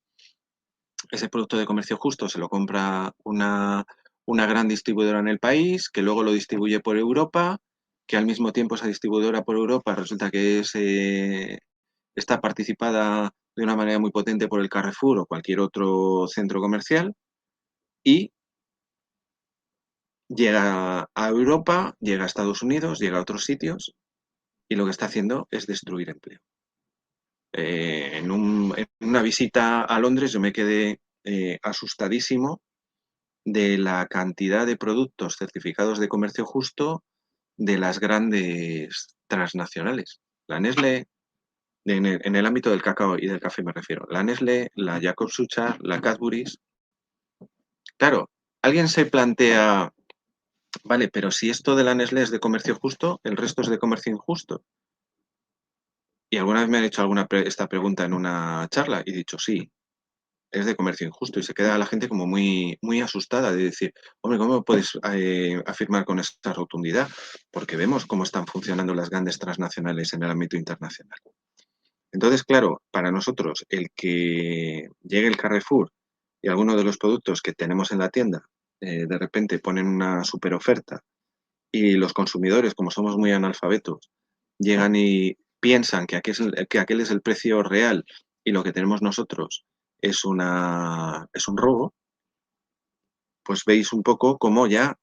ese producto de comercio justo se lo compra una gran distribuidora en el país, que luego lo distribuye por Europa, que al mismo tiempo esa distribuidora por Europa resulta que está participada de una manera muy potente por el Carrefour o cualquier otro centro comercial, y llega a Europa, llega a Estados Unidos, llega a otros sitios, y lo que está haciendo es destruir empleo. En una visita a Londres yo me quedé asustadísimo de la cantidad de productos certificados de comercio justo de las grandes transnacionales. La Nestlé, en el ámbito del cacao y del café me refiero, la Nestlé, la Jacobs Suchard, la Cadbury's. Claro, alguien se plantea, vale, pero si esto de la Nestlé es de comercio justo, el resto es de comercio injusto. Y alguna vez me han hecho esta pregunta en una charla y he dicho, sí, es de comercio injusto, y se queda la gente como muy, muy asustada de decir, hombre, ¿cómo puedes afirmar con esta rotundidad? Porque vemos cómo están funcionando las grandes transnacionales en el ámbito internacional. Entonces, claro, para nosotros el que llegue el Carrefour y alguno de los productos que tenemos en la tienda de repente ponen una super oferta y los consumidores, como somos muy analfabetos, llegan y piensan que aquel es el precio real y lo que tenemos nosotros es un robo, pues veis un poco cómo ya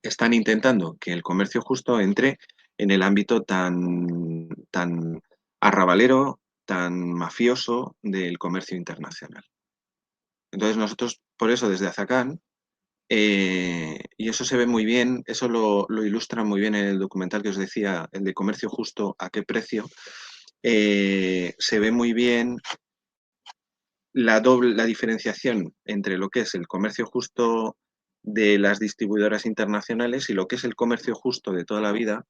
están intentando que el comercio justo entre en el ámbito tan arrabalero, tan mafioso del comercio internacional. Entonces nosotros, por eso, desde Azacán, y eso se ve muy bien, eso lo ilustra muy bien en el documental que os decía, el de comercio justo, ¿a qué precio? Se ve muy bien la diferenciación entre lo que es el comercio justo de las distribuidoras internacionales y lo que es el comercio justo de toda la vida,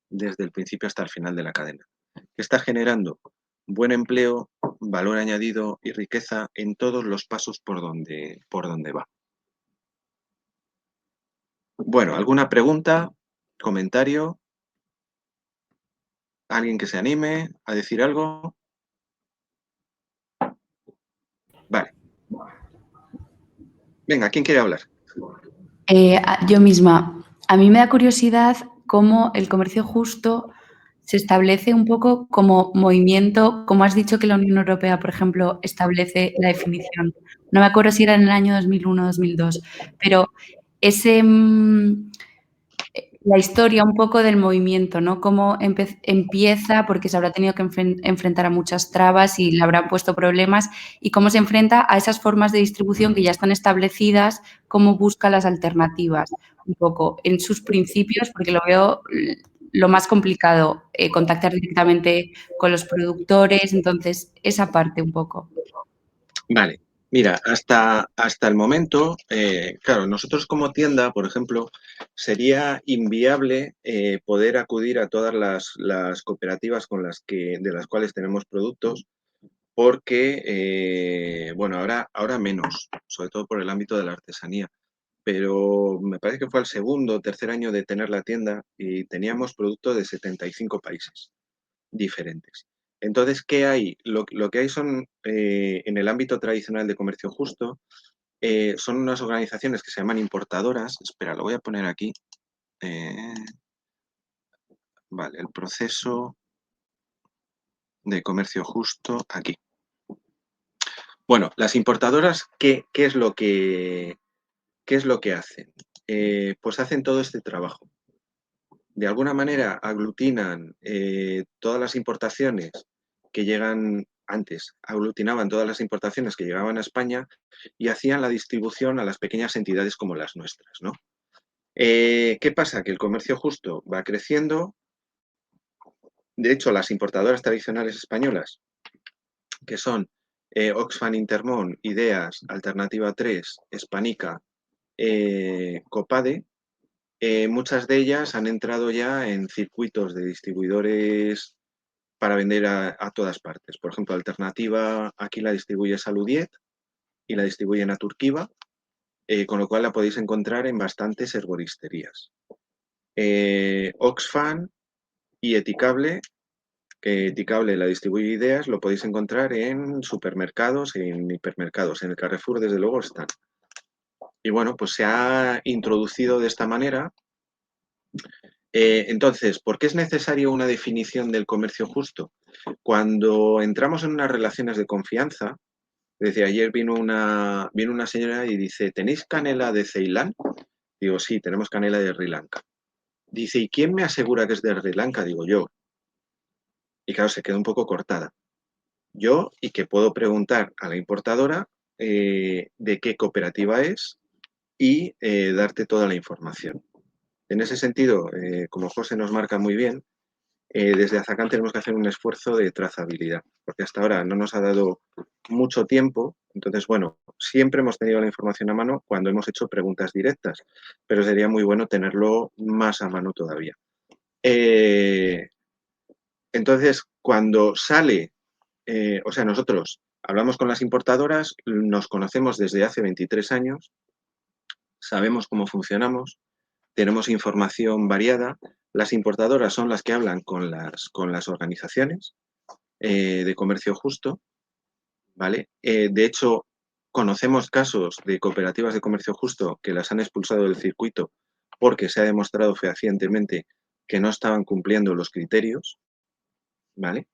desde el principio hasta el final de la cadena, que está generando buen empleo, valor añadido y riqueza en todos los pasos por donde va. Bueno, ¿alguna pregunta, comentario? ¿Alguien que se anime a decir algo? Vale. Venga, ¿quién quiere hablar? Yo misma. A mí me da curiosidad cómo el comercio justo se establece un poco como movimiento, como has dicho que la Unión Europea, por ejemplo, establece la definición. No me acuerdo si era en el año 2001 o 2002, pero la historia un poco del movimiento, ¿no? Cómo empieza, porque se habrá tenido que enfrentar a muchas trabas y le habrán puesto problemas, y cómo se enfrenta a esas formas de distribución que ya están establecidas, cómo busca las alternativas, un poco en sus principios, porque lo veo lo más complicado, contactar directamente con los productores, entonces esa parte un poco. Vale. Mira, hasta el momento, claro, nosotros como tienda, por ejemplo, sería inviable poder acudir a todas las cooperativas de las cuales tenemos productos, porque, bueno, ahora menos, sobre todo por el ámbito de la artesanía, pero me parece que fue el segundo o tercer año de tener la tienda y teníamos productos de 75 países diferentes. Entonces, ¿qué hay? Lo que hay son, en el ámbito tradicional de comercio justo, son unas organizaciones que se llaman importadoras. Espera, lo voy a poner aquí. Vale, el proceso de comercio justo aquí. Bueno, las importadoras, ¿qué es lo que hacen? Pues hacen todo este trabajo. De alguna manera aglutinan todas las importaciones que llegan antes aglutinaban todas las importaciones que llegaban a España y hacían la distribución a las pequeñas entidades como las nuestras, ¿no? ¿Qué pasa? Que el comercio justo va creciendo. De hecho, las importadoras tradicionales españolas, que son Oxfam Intermón, Ideas, Alternativa 3, Hispanica, Copade, muchas de ellas han entrado ya en circuitos de distribuidores para vender a todas partes. Por ejemplo, Alternativa aquí la distribuye Saludiet y la distribuye Naturkiva, con lo cual la podéis encontrar en bastantes herboristerías. Oxfam y Eticable, que Eticable la distribuye Ideas, lo podéis encontrar en supermercados, en hipermercados. En el Carrefour, desde luego, están. Y bueno, pues se ha introducido de esta manera. Entonces, ¿por qué es necesario una definición del comercio justo? Cuando entramos en unas relaciones de confianza, desde ayer vino una señora y dice, ¿tenéis canela de Ceilán? Digo, sí, tenemos canela de Sri Lanka. Dice, ¿y quién me asegura que es de Sri Lanka? Digo, yo. Y claro, se queda un poco cortada. Yo, y que puedo preguntar a la importadora de qué cooperativa es y darte toda la información. En ese sentido, como José nos marca muy bien, desde Azacán tenemos que hacer un esfuerzo de trazabilidad, porque hasta ahora no nos ha dado mucho tiempo. Entonces, bueno, siempre hemos tenido la información a mano cuando hemos hecho preguntas directas, pero sería muy bueno tenerlo más a mano todavía. Entonces, cuando sale, o sea, nosotros hablamos con las importadoras, nos conocemos desde hace 23 años, sabemos cómo funcionamos, tenemos información variada. Las importadoras son las que hablan con las organizaciones de comercio justo, ¿vale? De hecho, conocemos casos de cooperativas de comercio justo que las han expulsado del circuito porque se ha demostrado fehacientemente que no estaban cumpliendo los criterios, ¿vale?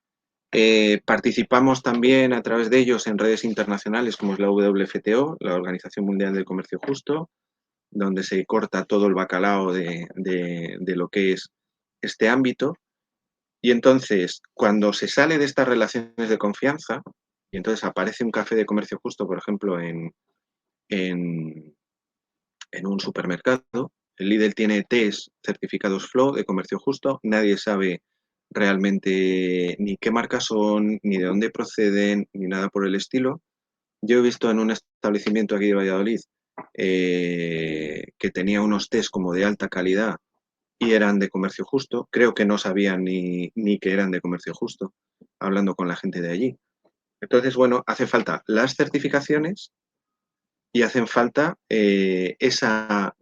Participamos también a través de ellos en redes internacionales como es la WFTO, la Organización Mundial del Comercio Justo, donde se corta todo el bacalao de lo que es este ámbito. Y entonces, cuando se sale de estas relaciones de confianza, y entonces aparece un café de comercio justo, por ejemplo, en un supermercado, el Lidl tiene test certificados FLO de comercio justo, nadie sabe realmente ni qué marcas son, ni de dónde proceden, ni nada por el estilo. Yo he visto en un establecimiento aquí de Valladolid que tenía unos test como de alta calidad y eran de comercio justo. Creo que no sabían ni que eran de comercio justo, hablando con la gente de allí. Entonces, bueno, hace falta las certificaciones y hacen falta de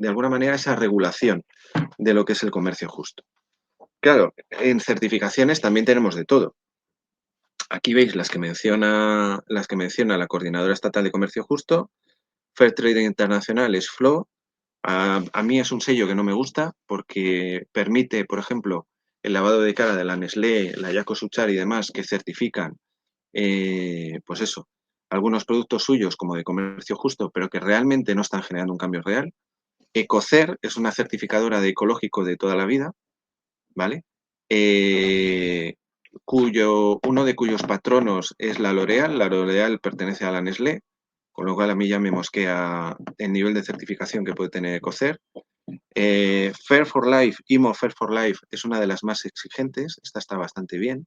alguna manera, esa regulación de lo que es el comercio justo. Claro, en certificaciones también tenemos de todo. Aquí veis las que menciona la Coordinadora Estatal de Comercio Justo. Fair Trade Internacional es FLO. A mí es un sello que no me gusta porque permite, por ejemplo, el lavado de cara de la Nestlé, la Yaco Suchar y demás que certifican, pues eso, algunos productos suyos como de comercio justo, pero que realmente no están generando un cambio real. Ecocer es una certificadora de ecológico de toda la vida, ¿vale? Uno de cuyos patronos es la L'Oréal. La L'Oréal pertenece a la Nestlé, con lo cual a mí ya me mosquea el nivel de certificación que puede tener Ecocer. Fair for Life, IMO Fair for Life, es una de las más exigentes, esta está bastante bien,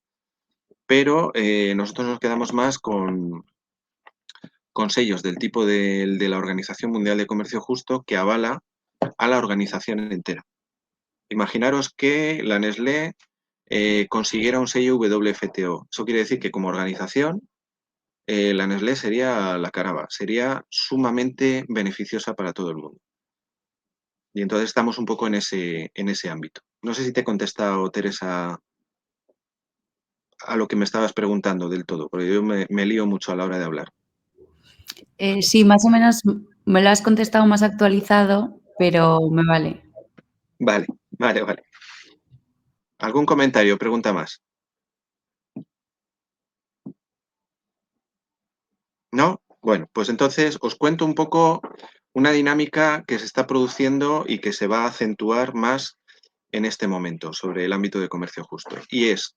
pero nosotros nos quedamos más con sellos del tipo de la Organización Mundial de Comercio Justo que avala a la organización entera. Imaginaros que la Nestlé consiguiera un sello WFTO. Eso quiere decir que como organización la Nestlé sería la caraba, sería sumamente beneficiosa para todo el mundo. Y entonces estamos un poco en ese ámbito. No sé si te he contestado, Teresa, a lo que me estabas preguntando del todo, porque yo me lío mucho a la hora de hablar. Sí, más o menos me lo has contestado más actualizado, pero me vale. Vale. ¿Algún comentario, pregunta más? ¿No? Bueno, pues entonces os cuento un poco una dinámica que se está produciendo y que se va a acentuar más en este momento sobre el ámbito de comercio justo. Y es,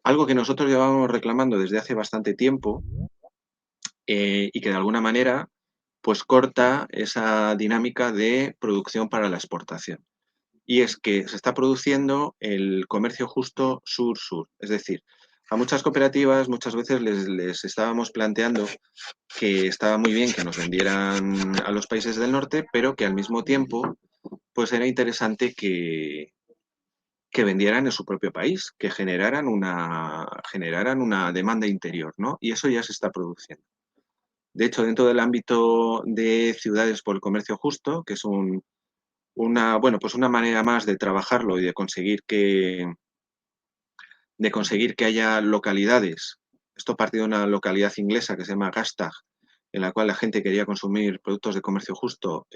algo que nosotros llevábamos reclamando desde hace bastante tiempo y que de alguna manera pues corta esa dinámica de producción para la exportación. Y es que se está produciendo el comercio justo sur-sur. Es decir, a muchas cooperativas muchas veces les estábamos planteando que estaba muy bien que nos vendieran a los países del norte, pero que al mismo tiempo pues era interesante que vendieran en su propio país, que generaran una demanda interior, ¿no? Y eso ya se está produciendo. De hecho, dentro del ámbito de ciudades por el comercio justo, que es una manera más de trabajarlo y de conseguir que haya localidades. Esto partió de una localidad inglesa que se llama Gastag, en la cual la gente quería consumir productos de comercio justo,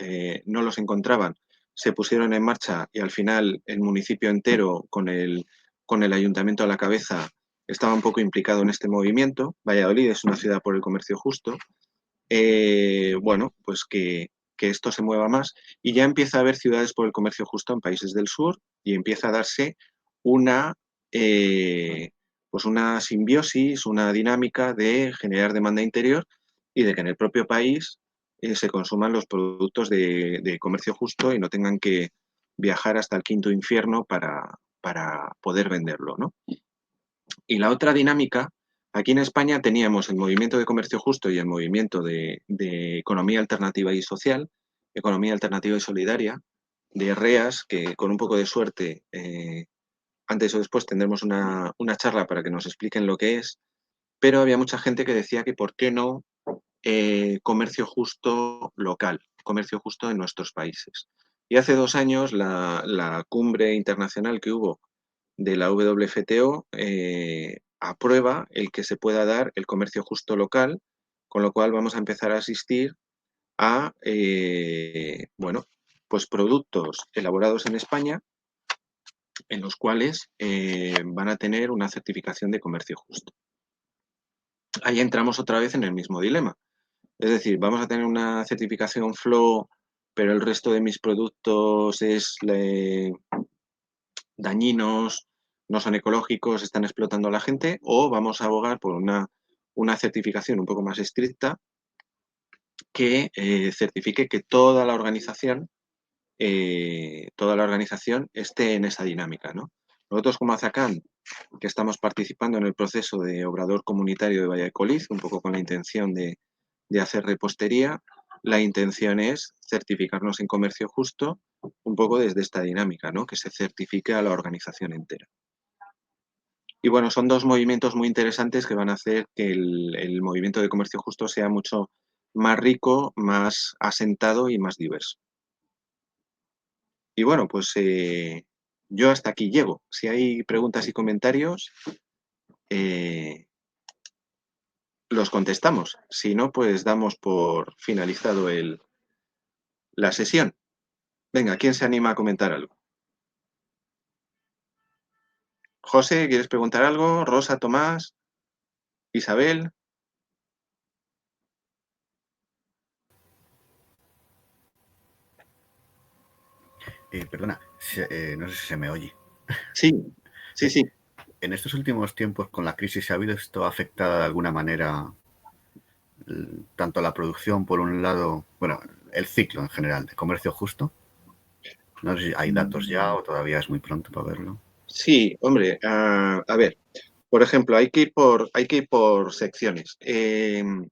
no los encontraban, se pusieron en marcha y al final el municipio entero, con el ayuntamiento a la cabeza, estaba un poco implicado en este movimiento. Valladolid es una ciudad por el comercio justo. Pues que esto se mueva más y ya empieza a haber ciudades por el comercio justo en países del sur y empieza a darse una simbiosis, una dinámica de generar demanda interior y de que en el propio país se consuman los productos de comercio justo y no tengan que viajar hasta el quinto infierno para poder venderlo, ¿no? Y la otra dinámica, aquí en España teníamos el movimiento de comercio justo y el movimiento de economía alternativa y social, economía alternativa y solidaria, de REAS, que con un poco de suerte, antes o después tendremos una charla para que nos expliquen lo que es, pero había mucha gente que decía que por qué no comercio justo local, comercio justo en nuestros países. Y hace 2 años la cumbre internacional que hubo de la WFTO aprueba el que se pueda dar el comercio justo local, con lo cual vamos a empezar a asistir a pues productos elaborados en España en los cuales van a tener una certificación de comercio justo. Ahí entramos otra vez en el mismo dilema. Es decir, vamos a tener una certificación FLO, pero el resto de mis productos es dañinos, no son ecológicos, están explotando a la gente, o vamos a abogar por una certificación un poco más estricta que certifique que toda la organización esté en esa dinámica, ¿no? Nosotros como Azacán, que estamos participando en el proceso de obrador comunitario de Valladolid, un poco con la intención de hacer repostería, la intención es certificarnos en comercio justo un poco desde esta dinámica, ¿no? Que se certifique a la organización entera. Y bueno, son 2 movimientos muy interesantes que van a hacer que el movimiento de comercio justo sea mucho más rico, más asentado y más diverso. Y bueno, pues yo hasta aquí llego. Si hay preguntas y comentarios, los contestamos. Si no, pues damos por finalizado la sesión. Venga, ¿quién se anima a comentar algo? José, ¿quieres preguntar algo? Rosa, Tomás, Isabel. Perdona, no sé si se me oye. Sí. En estos últimos tiempos, con la crisis, ¿ha habido esto afectada de alguna manera tanto la producción, por un lado, bueno, el ciclo en general de comercio justo? No sé si hay datos ya o todavía es muy pronto para verlo. Sí, hombre, a ver, por ejemplo, hay que ir por secciones.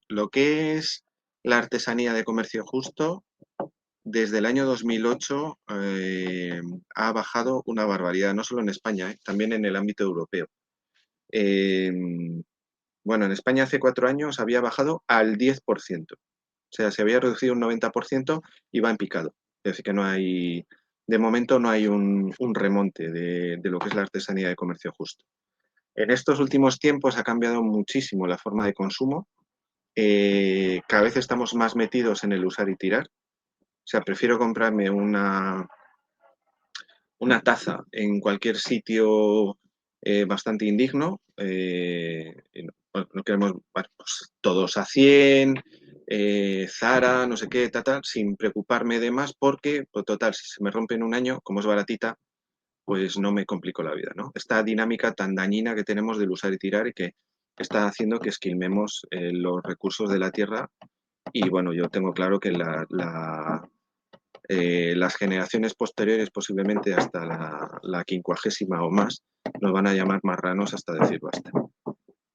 Lo que es la artesanía de comercio justo, desde el año 2008 ha bajado una barbaridad, no solo en España, también en el ámbito europeo. Bueno, en España hace 4 años había bajado al 10%. O sea, se había reducido un 90% y va en picado. Es decir, que no hay, de momento no hay un remonte de lo que es la artesanía de comercio justo. En estos últimos tiempos ha cambiado muchísimo la forma de consumo. Cada vez estamos más metidos en el usar y tirar. O sea, prefiero comprarme una taza en cualquier sitio bastante indigno. No queremos, bueno, pues, todos a 100, Zara, no sé qué, sin preocuparme de más, porque, pues, total, si se me rompe en un año, como es baratita, pues no me complico la vida, ¿no? Esta dinámica tan dañina que tenemos del usar y tirar y que está haciendo que esquilmemos los recursos de la tierra y, bueno, yo tengo claro que las generaciones posteriores, posiblemente hasta la 50ª o más, nos van a llamar marranos hasta decir basta,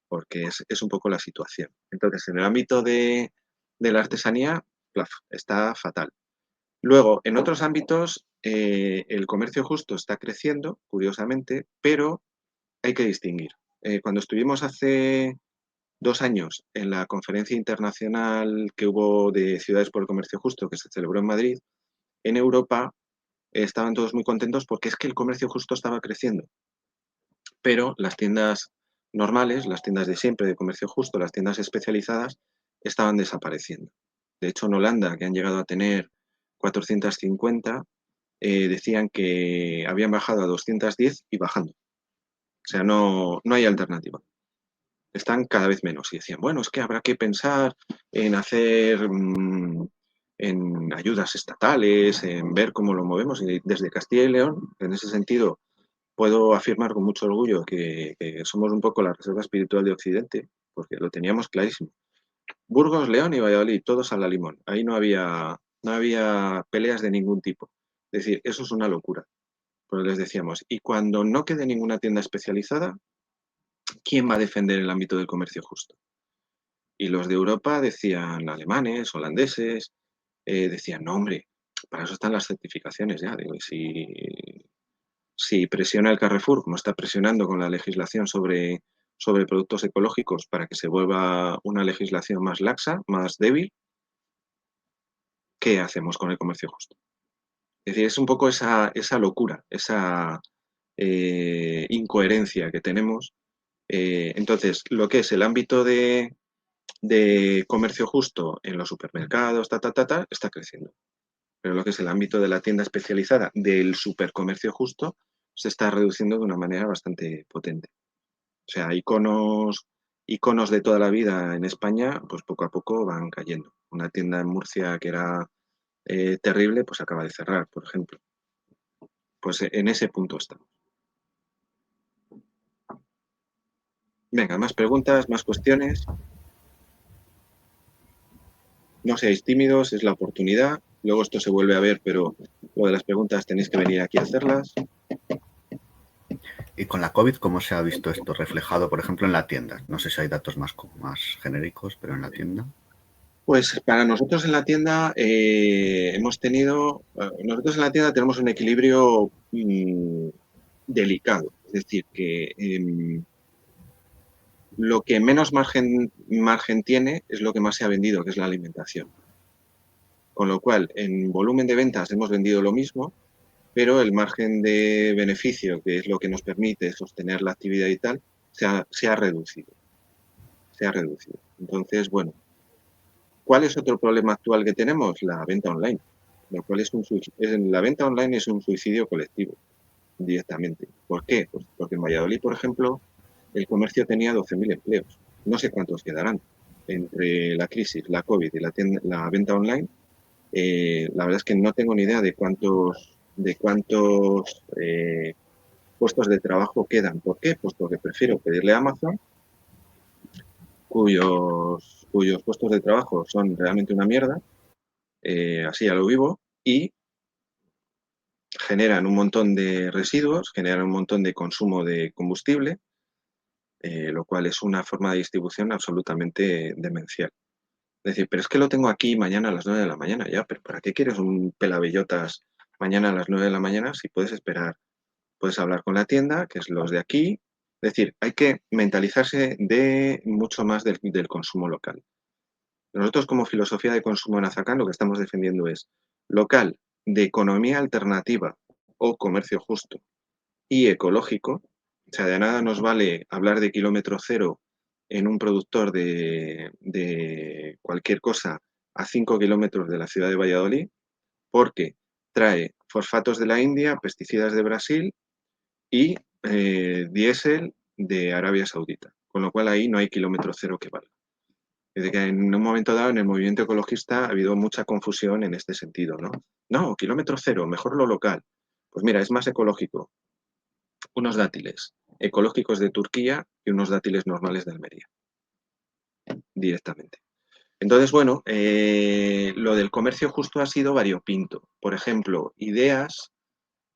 porque es un poco la situación. Entonces, en el ámbito de la artesanía, plaf, está fatal. Luego, en otros ámbitos, el comercio justo está creciendo, curiosamente, pero hay que distinguir. Cuando estuvimos hace 2 años en la conferencia internacional que hubo de Ciudades por el Comercio Justo, que se celebró en Madrid, en Europa estaban todos muy contentos porque es que el comercio justo estaba creciendo. Pero las tiendas normales, las tiendas de siempre de comercio justo, las tiendas especializadas, estaban desapareciendo. De hecho, en Holanda, que han llegado a tener 450, decían que habían bajado a 210 y bajando. O sea, no hay alternativa. Están cada vez menos y decían, bueno, es que habrá que pensar en hacer en ayudas estatales, en ver cómo lo movemos. Y desde Castilla y León, en ese sentido, puedo afirmar con mucho orgullo que somos un poco la reserva espiritual de Occidente, porque lo teníamos clarísimo. Burgos, León y Valladolid, todos a la limón. Ahí no había peleas de ningún tipo. Es decir, eso es una locura. Pues les decíamos, y cuando no quede ninguna tienda especializada, ¿quién va a defender el ámbito del comercio justo? Y los de Europa decían, alemanes, holandeses, decían, no, hombre, para eso están las certificaciones ya. Digo, si presiona el Carrefour, como está presionando con la legislación sobre productos ecológicos para que se vuelva una legislación más laxa, más débil, ¿qué hacemos con el comercio justo? Es decir, es un poco esa locura, esa incoherencia que tenemos. Entonces, lo que es el ámbito de comercio justo en los supermercados, está creciendo. Pero lo que es el ámbito de la tienda especializada del supercomercio justo se está reduciendo de una manera bastante potente. O sea, iconos de toda la vida en España, pues poco a poco van cayendo. Una tienda en Murcia que era terrible, pues acaba de cerrar, por ejemplo. Pues en ese punto estamos. Venga, más preguntas, más cuestiones. No seáis tímidos, es la oportunidad. Luego esto se vuelve a ver, pero lo de las preguntas tenéis que venir aquí a hacerlas. Y con la COVID, ¿cómo se ha visto esto reflejado, por ejemplo, en la tienda? No sé si hay datos más genéricos, pero en la tienda. Pues para nosotros en la tienda nosotros en la tienda tenemos un equilibrio delicado. Es decir, que lo que menos margen tiene es lo que más se ha vendido, que es la alimentación. Con lo cual, en volumen de ventas hemos vendido lo mismo, pero el margen de beneficio, que es lo que nos permite sostener la actividad y tal, se ha reducido. Se ha reducido. Entonces, bueno, ¿cuál es otro problema actual que tenemos? La venta online. Lo cual la venta online es un suicidio colectivo, directamente. ¿Por qué? Pues porque en Valladolid, por ejemplo, el comercio tenía 12.000 empleos. No sé cuántos quedarán. Entre la crisis, la COVID y la venta online, la verdad es que no tengo ni idea de cuántos puestos de trabajo quedan. ¿Por qué? Pues porque prefiero pedirle a Amazon, cuyos puestos de trabajo son realmente una mierda, así ya lo vivo, y generan un montón de residuos, generan un montón de consumo de combustible, lo cual es una forma de distribución absolutamente demencial. Es decir, pero es que lo tengo aquí mañana a las 9 de la mañana, ya, pero ¿para qué quieres un pelabellotas mañana a las 9 de la mañana si puedes esperar? Puedes hablar con la tienda, que es los de aquí. Es decir, hay que mentalizarse de mucho más del consumo local. Nosotros, como filosofía de consumo en Azacán, lo que estamos defendiendo es local, de economía alternativa o comercio justo y ecológico. O sea, de nada nos vale hablar de kilómetro cero en un productor de cualquier cosa a 5 kilómetros de la ciudad de Valladolid, porque trae fosfatos de la India, pesticidas de Brasil y diésel de Arabia Saudita. Con lo cual ahí no hay kilómetro cero que valga. Desde que en un momento dado en el movimiento ecologista ha habido mucha confusión en este sentido, ¿no? No, kilómetro cero, mejor lo local. Pues mira, es más ecológico. unos dátiles ecológicos de Turquía y unos dátiles normales de Almería, directamente. Entonces, bueno, lo del comercio justo ha sido variopinto. Por ejemplo, Ideas,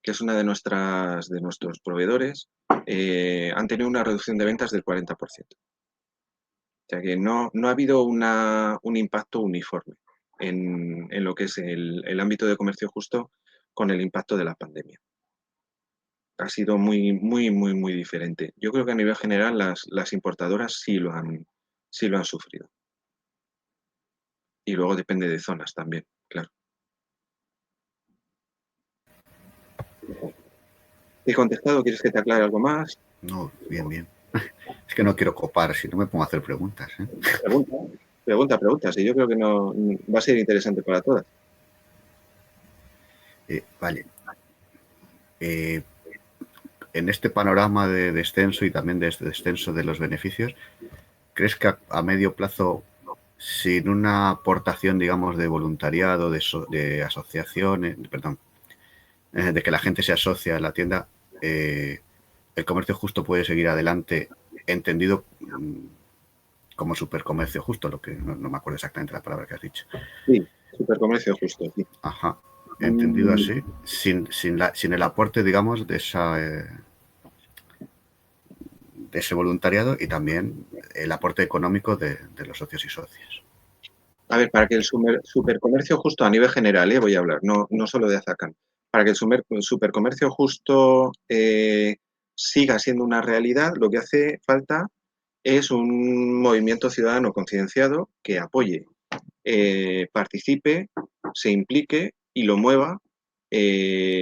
que es una de nuestros proveedores, han tenido una reducción de ventas del 40%. O sea que no ha habido un impacto uniforme en lo que es el ámbito de comercio justo con el impacto de la pandemia. Ha sido muy, muy, muy, muy diferente. Yo creo que a nivel general las importadoras sí lo han sufrido. Y luego depende de zonas también, claro. ¿Te he contestado? ¿Quieres que te aclare algo más? No, bien, bien. Es que no quiero copar, si no me pongo a hacer preguntas. Pregunta. Sí, yo creo que no va a ser interesante para todas. Vale. En este panorama de descenso y también de descenso de los beneficios, ¿crees que a medio plazo, sin una aportación, digamos, de voluntariado, de asociaciones, perdón, de que la gente se asocia a la tienda, el comercio justo puede seguir adelante, entendido como supercomercio justo, lo que no me acuerdo exactamente la palabra que has dicho? Sí, supercomercio justo, sí. Ajá. Entendido así, sin el aporte, digamos, de ese voluntariado y también el aporte económico de los socios y socias. A ver, para que el supercomercio justo a nivel general, voy a hablar, no solo de Azacán, para que el supercomercio justo siga siendo una realidad, lo que hace falta es un movimiento ciudadano concienciado que apoye, participe, se implique y lo mueva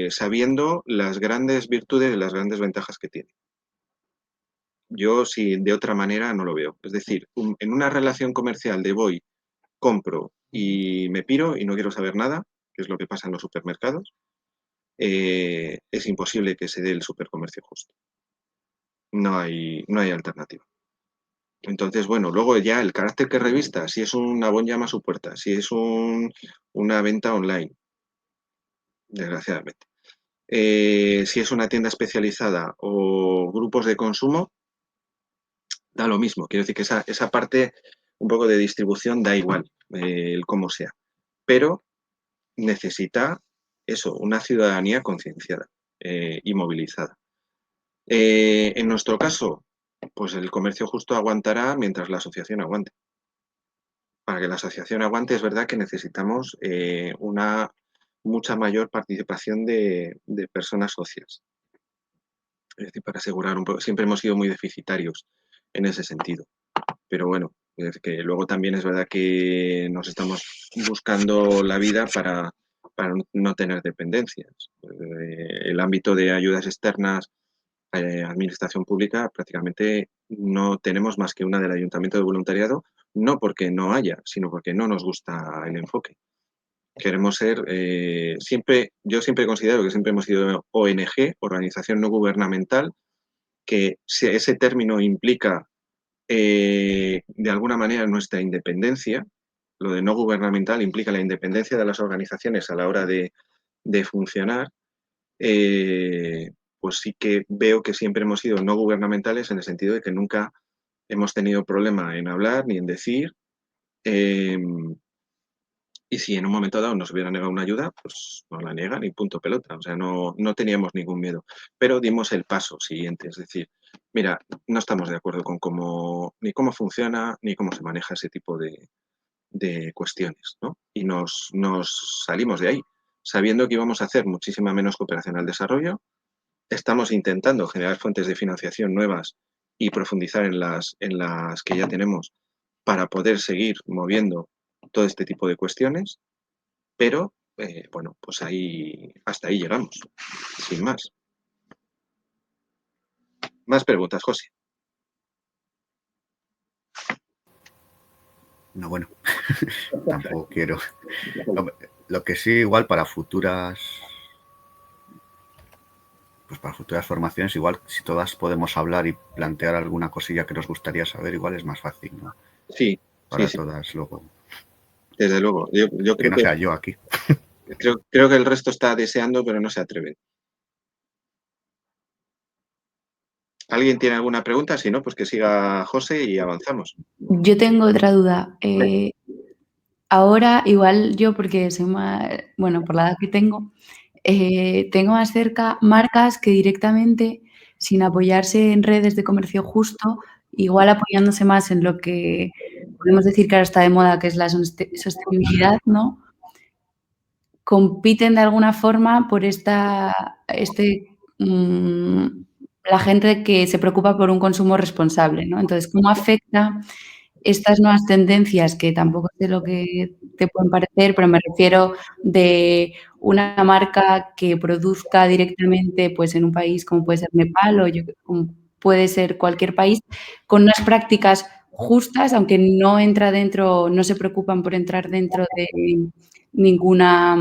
sabiendo las grandes virtudes y las grandes ventajas que tiene. Yo, si de otra manera, no lo veo. Es decir, en una relación comercial de voy, compro y me piro y no quiero saber nada, que es lo que pasa en los supermercados, es imposible que se dé el supercomercio justo. No hay alternativa. Entonces, bueno, luego ya el carácter que revista, si es un Avon llama a su puerta, si es una venta online, desgraciadamente. Si es una tienda especializada o grupos de consumo, da lo mismo. Quiero decir que esa parte un poco de distribución da igual, el cómo sea. Pero necesita eso, una ciudadanía concienciada y movilizada. En nuestro caso, pues el comercio justo aguantará mientras la asociación aguante. Para que la asociación aguante es verdad que necesitamos una mucha mayor participación de personas socias. Es decir, para asegurar un poco, siempre hemos sido muy deficitarios en ese sentido. Pero bueno, es que luego también es verdad que nos estamos buscando la vida para no tener dependencias. El ámbito de ayudas externas, administración pública, prácticamente no tenemos más que una del Ayuntamiento de Voluntariado, no porque no haya, sino porque no nos gusta el enfoque. Queremos ser, yo siempre considero que siempre hemos sido ONG, organización no gubernamental, que ese término implica de alguna manera nuestra independencia. Lo de no gubernamental implica la independencia de las organizaciones a la hora de funcionar. Pues sí que veo que siempre hemos sido no gubernamentales en el sentido de que nunca hemos tenido problema en hablar ni en decir. Y si en un momento dado nos hubiera negado una ayuda, pues nos la niegan y punto pelota. O sea, no teníamos ningún miedo. Pero dimos el paso siguiente, es decir, mira, no estamos de acuerdo con ni cómo funciona, ni cómo se maneja ese tipo de cuestiones, ¿no? Y nos salimos de ahí, sabiendo que íbamos a hacer muchísima menos cooperación al desarrollo. Estamos intentando generar fuentes de financiación nuevas y profundizar en las que ya tenemos para poder seguir moviendo todo este tipo de cuestiones, pero bueno, pues hasta ahí llegamos, sin más. Más preguntas, José. No, bueno, tampoco quiero. Lo que sí, igual para futuras formaciones, igual si todas podemos hablar y plantear alguna cosilla que nos gustaría saber, igual es más fácil, ¿no? Sí. Para sí. todas luego. Desde luego. Yo creo que no sea yo aquí. Creo que el resto está deseando, pero no se atreven. ¿Alguien tiene alguna pregunta? Si no, pues que siga José y avanzamos. Yo tengo otra duda. Ahora, igual yo, porque soy más, bueno, por la edad que tengo más cerca marcas que directamente, sin apoyarse en redes de comercio justo, igual apoyándose más en lo que podemos decir que ahora está de moda, que es la sostenibilidad, ¿no? Compiten de alguna forma por la gente que se preocupa por un consumo responsable, ¿no? Entonces, ¿cómo afecta estas nuevas tendencias, que tampoco sé lo que te pueden parecer, pero me refiero de una marca que produzca directamente, pues, en un país como puede ser Nepal o como puede ser cualquier país, con unas prácticas justas, aunque no se preocupan por entrar dentro de ninguna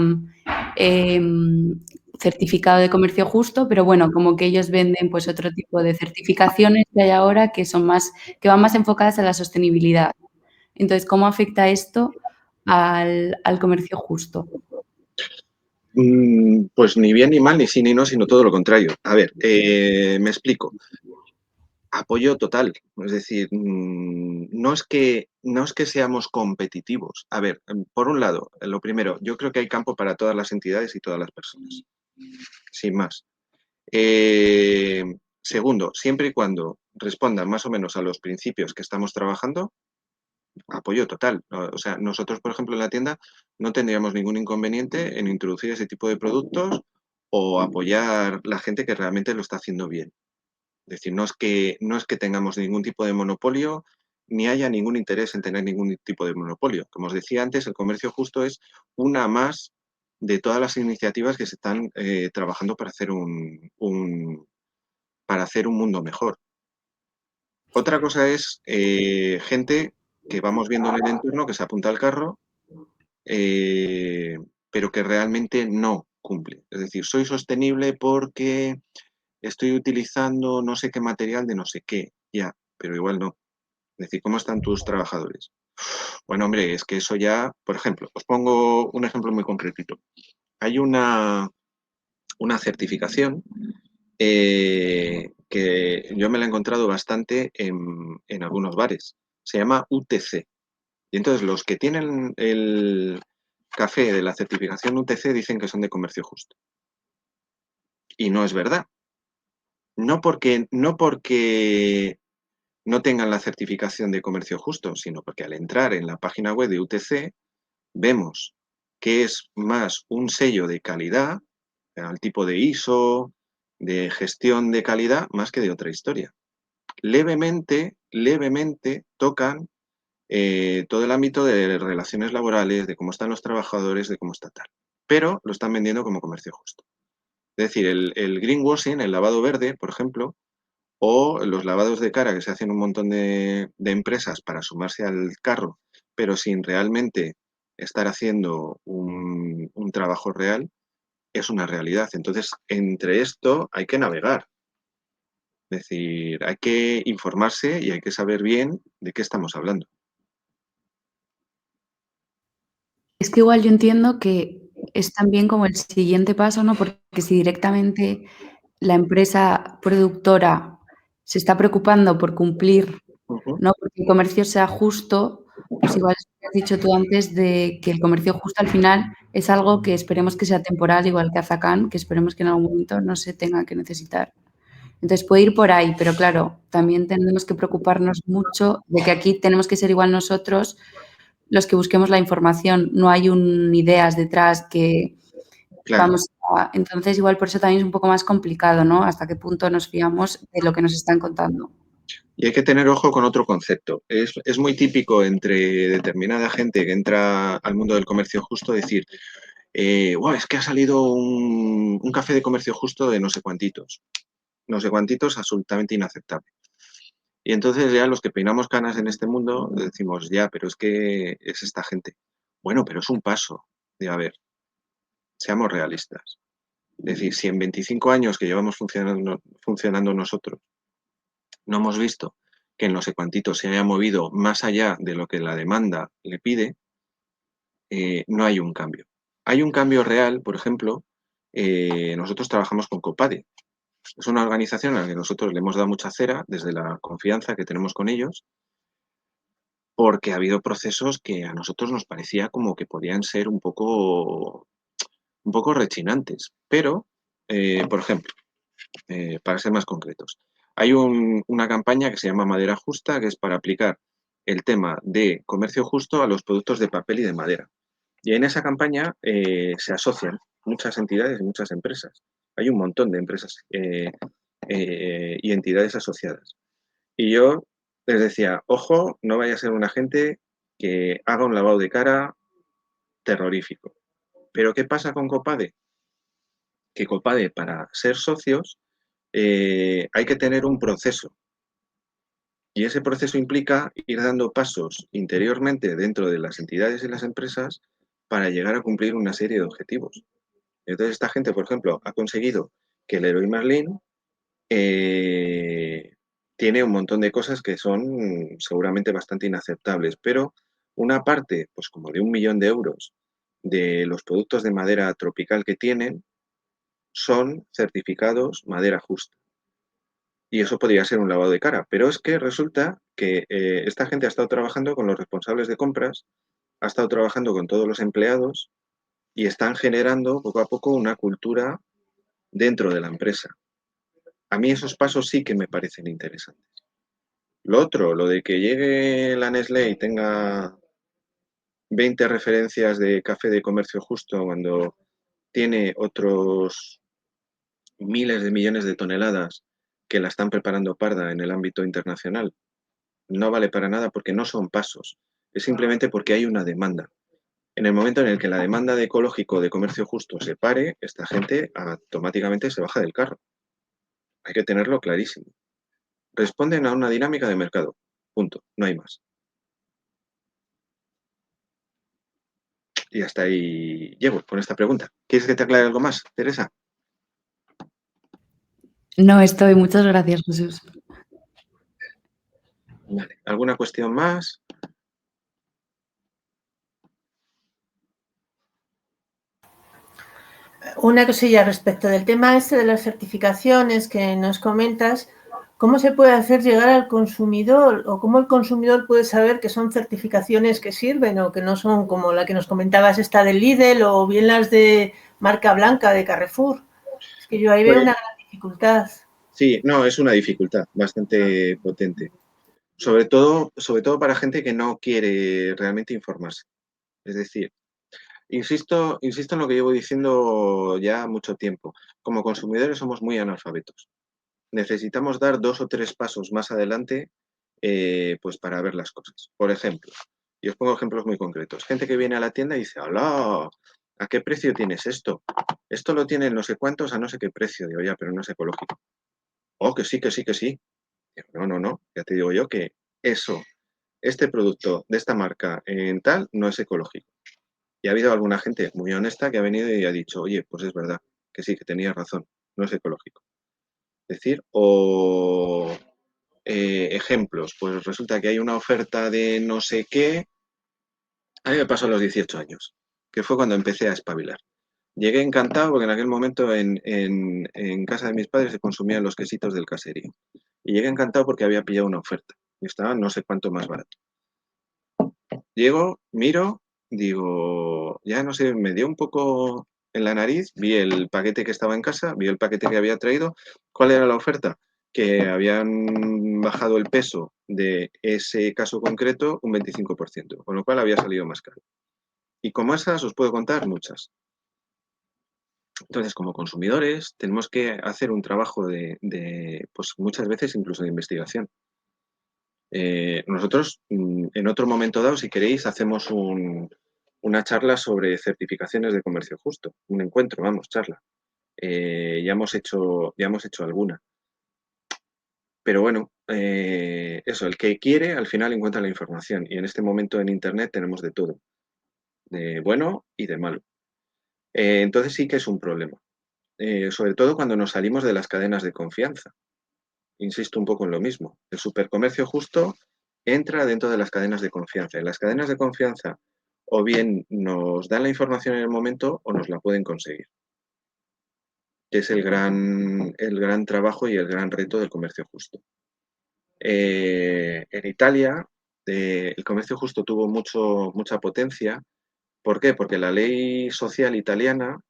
certificado de comercio justo, pero bueno, como que ellos venden pues otro tipo de certificaciones que hay ahora que van más enfocadas a la sostenibilidad. Entonces, ¿cómo afecta esto al comercio justo? Pues ni bien ni mal, ni sí ni no, sino todo lo contrario. A ver, me explico. Apoyo total. Es decir, no es que seamos competitivos. A ver, por un lado, lo primero, yo creo que hay campo para todas las entidades y todas las personas. Sin más. Segundo, siempre y cuando respondan más o menos a los principios que estamos trabajando, apoyo total. O sea, nosotros, por ejemplo, en la tienda no tendríamos ningún inconveniente en introducir ese tipo de productos o apoyar la gente que realmente lo está haciendo bien. Es decir, no es que tengamos ningún tipo de monopolio ni haya ningún interés en tener ningún tipo de monopolio. Como os decía antes, el comercio justo es una más de todas las iniciativas que se están trabajando para hacer para hacer un mundo mejor. Otra cosa es gente que vamos viendo en el entorno que se apunta al carro, pero que realmente no cumple. Es decir, soy sostenible porque estoy utilizando no sé qué material de no sé qué, ya, pero igual no. Es decir, ¿cómo están tus trabajadores? Bueno, hombre, es que eso ya, por ejemplo, os pongo un ejemplo muy concretito. Hay una certificación que yo me la he encontrado bastante en algunos bares. Se llama UTC. Y entonces los que tienen el café de la certificación UTC dicen que son de comercio justo. Y no es verdad. No porque no tengan la certificación de comercio justo, sino porque al entrar en la página web de UTC vemos que es más un sello de calidad, al tipo de ISO, de gestión de calidad, más que de otra historia. Levemente tocan todo el ámbito de relaciones laborales, de cómo están los trabajadores, de cómo está tal. Pero lo están vendiendo como comercio justo. Es decir, el greenwashing, el lavado verde, por ejemplo, o los lavados de cara que se hacen un montón de empresas para sumarse al carro, pero sin realmente estar haciendo un trabajo real, es una realidad. Entonces, entre esto hay que navegar. Es decir, hay que informarse y hay que saber bien de qué estamos hablando. Es que igual yo entiendo que es también como el siguiente paso, ¿no? Porque si directamente la empresa productora se está preocupando por cumplir, ¿no? Porque el comercio sea justo, pues igual es lo que has dicho tú antes de que el comercio justo al final es algo que esperemos que sea temporal, igual que Azacán, que esperemos que en algún momento no se tenga que necesitar. Entonces puede ir por ahí, pero claro, también tenemos que preocuparnos mucho de que aquí tenemos que ser igual nosotros los que busquemos la información, no hay ideas detrás que Claro. Entonces igual por eso también es un poco más complicado, ¿no? Hasta qué punto nos fiamos de lo que nos están contando. Y hay que tener ojo con otro concepto. Es muy típico entre determinada gente que entra al mundo del comercio justo decir, wow, es que ha salido un café de comercio justo de no sé cuantitos. No sé cuantitos, absolutamente inaceptable. Y entonces ya los que peinamos canas en este mundo decimos, ya, pero es que es esta gente. Bueno, pero es un paso de, a ver, seamos realistas. Es decir, si en 25 años que llevamos funcionando nosotros no hemos visto que en no sé cuantitos se haya movido más allá de lo que la demanda le pide, no hay un cambio. Hay un cambio real, por ejemplo, nosotros trabajamos con Copade. Es una organización a la que nosotros le hemos dado mucha cera desde la confianza que tenemos con ellos, porque ha habido procesos que a nosotros nos parecía como que podían ser un poco rechinantes. Pero, por ejemplo, para ser más concretos, hay una campaña que se llama Madera Justa, que es para aplicar el tema de comercio justo a los productos de papel y de madera. Y en esa campaña se asocian muchas entidades y muchas empresas. Hay un montón de empresas y entidades asociadas. Y yo les decía, ojo, no vaya a ser una gente que haga un lavado de cara terrorífico. Pero ¿qué pasa con Copade? Que Copade, para ser socios, hay que tener un proceso. Y ese proceso implica ir dando pasos interiormente dentro de las entidades y las empresas para llegar a cumplir una serie de objetivos. Entonces, esta gente, por ejemplo, ha conseguido que el Leroy Merlin tiene un montón de cosas que son seguramente bastante inaceptables, pero una parte, pues como de 1 millón de euros de los productos de madera tropical que tienen son certificados madera justa. Y eso podría ser un lavado de cara, pero es que resulta que esta gente ha estado trabajando con los responsables de compras, ha estado trabajando con todos los empleados y están generando poco a poco una cultura dentro de la empresa. A mí esos pasos sí que me parecen interesantes. Lo otro, lo de que llegue la Nestlé y tenga 20 referencias de café de comercio justo cuando tiene otros miles de millones de toneladas que la están preparando parda en el ámbito internacional, no vale para nada porque no son pasos, es simplemente porque hay una demanda. En el momento en el que la demanda de ecológico de comercio justo se pare, esta gente automáticamente se baja del carro. Hay que tenerlo clarísimo. Responden a una dinámica de mercado. Punto. No hay más. Y hasta ahí llego con esta pregunta. ¿Quieres que te aclare algo más, Teresa? No estoy. Muchas gracias, Jesús. Vale. ¿Alguna cuestión más? Una cosilla respecto del tema este de las certificaciones que nos comentas, ¿cómo se puede hacer llegar al consumidor o cómo el consumidor puede saber que son certificaciones que sirven o que no son como la que nos comentabas esta de Lidl o bien las de marca blanca de Carrefour? Es que yo ahí veo una gran dificultad. Sí, no, es una dificultad bastante potente. Sobre todo para gente que no quiere realmente informarse. Es decir, insisto en lo que llevo diciendo ya mucho tiempo. Como consumidores somos muy analfabetos. Necesitamos dar 2 o 3 pasos más adelante pues para ver las cosas. Por ejemplo, y os pongo ejemplos muy concretos. Gente que viene a la tienda y dice, hola, ¿a qué precio tienes esto? Esto lo tienen no sé cuántos a no sé qué precio. Digo, ya, pero no es ecológico. Oh, que sí, que sí, que sí. Digo, no, ya te digo yo que este producto de esta marca en tal no es ecológico. Y ha habido alguna gente muy honesta que ha venido y ha dicho, oye, pues es verdad, que sí, que tenías razón, no es ecológico. Es decir, o ejemplos, pues resulta que hay una oferta de no sé qué. A mí me pasó a los 18 años, que fue cuando empecé a espabilar. Llegué encantado porque en aquel momento en casa de mis padres se consumían los quesitos del caserío. Y llegué encantado porque había pillado una oferta y estaba no sé cuánto más barato. Llego, miro, digo, ya no sé, me dio un poco en la nariz, vi el paquete que estaba en casa, vi el paquete que había traído. ¿Cuál era la oferta? Que habían bajado el peso de ese caso concreto un 25%, con lo cual había salido más caro. Y como esas os puedo contar muchas. Entonces, como consumidores, tenemos que hacer un trabajo pues muchas veces incluso de investigación. Nosotros, en otro momento dado, si queréis, hacemos una charla sobre certificaciones de comercio justo. Un encuentro, vamos, charla. Ya hemos hecho alguna. Pero bueno, eso, el que quiere al final encuentra la información. Y en este momento en Internet tenemos de todo. De bueno y de malo. Entonces sí que es un problema. Sobre todo cuando nos salimos de las cadenas de confianza. Insisto un poco en lo mismo. El supercomercio justo entra dentro de las cadenas de confianza. En las cadenas de confianza o bien nos dan la información en el momento o nos la pueden conseguir. que es el gran trabajo y el gran reto del comercio justo. En Italia, el comercio justo tuvo mucha potencia. ¿Por qué? Porque la ley social italiana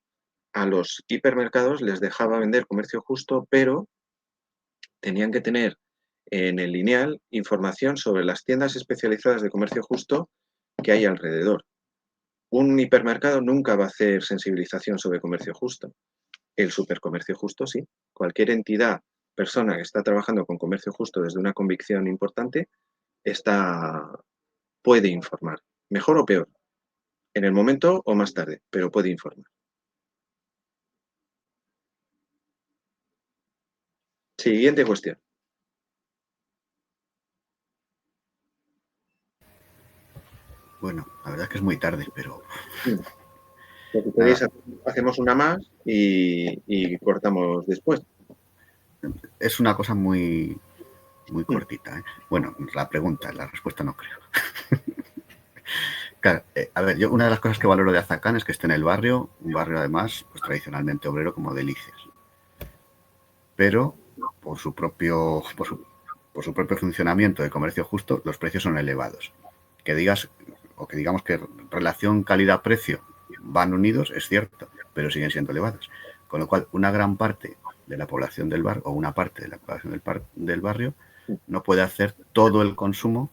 a los hipermercados les dejaba vender comercio justo, pero tenían que tener en el lineal información sobre las tiendas especializadas de comercio justo que hay alrededor. Un hipermercado nunca va a hacer sensibilización sobre comercio justo. El supercomercio justo sí. Cualquier entidad, persona que está trabajando con comercio justo desde una convicción importante, puede informar. Mejor o peor. En el momento o más tarde, pero puede informar. Siguiente cuestión. Bueno, la verdad es que es muy tarde, pero... Si queréis, hacemos una más y cortamos después. Es una cosa muy cortita, ¿eh? Bueno, la respuesta no creo. Claro, a ver, una de las cosas que valoro de Azacán es que esté en el barrio, un barrio además, pues tradicionalmente obrero como Delicias. Pero por su propio funcionamiento de comercio justo, los precios son elevados. Que digamos que relación calidad-precio van unidos, es cierto, pero siguen siendo elevados. Con lo cual, una gran parte de la población del barrio, o una parte de la población del barrio, no puede hacer todo el consumo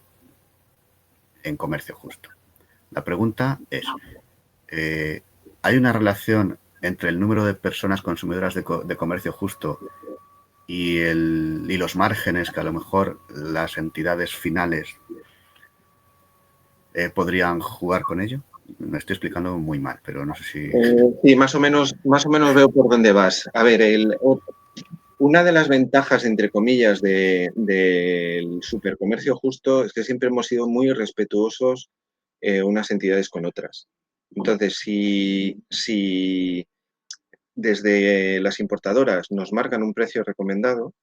en comercio justo. La pregunta es, ¿hay una relación entre el número de personas consumidoras de comercio justo y los márgenes que a lo mejor las entidades finales podrían jugar con ello? Me estoy explicando muy mal, pero no sé si... Sí, más o menos veo por dónde vas. A ver, una de las ventajas, entre comillas, del supercomercio justo es que siempre hemos sido muy respetuosos unas entidades con otras. Entonces, si desde las importadoras nos marcan un precio recomendado,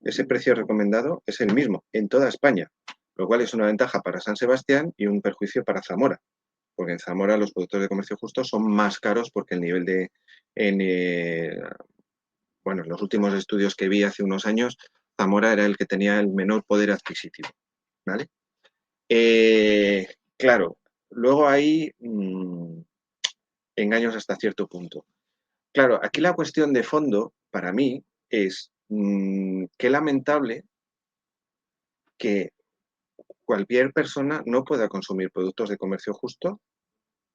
ese precio recomendado es el mismo en toda España, lo cual es una ventaja para San Sebastián y un perjuicio para Zamora, porque en Zamora los productos de comercio justo son más caros porque el nivel bueno, en los últimos estudios que vi hace unos años, Zamora era el que tenía el menor poder adquisitivo, ¿vale? Claro, luego hay engaños hasta cierto punto. Claro, aquí la cuestión de fondo, para mí, es qué lamentable que cualquier persona no pueda consumir productos de comercio justo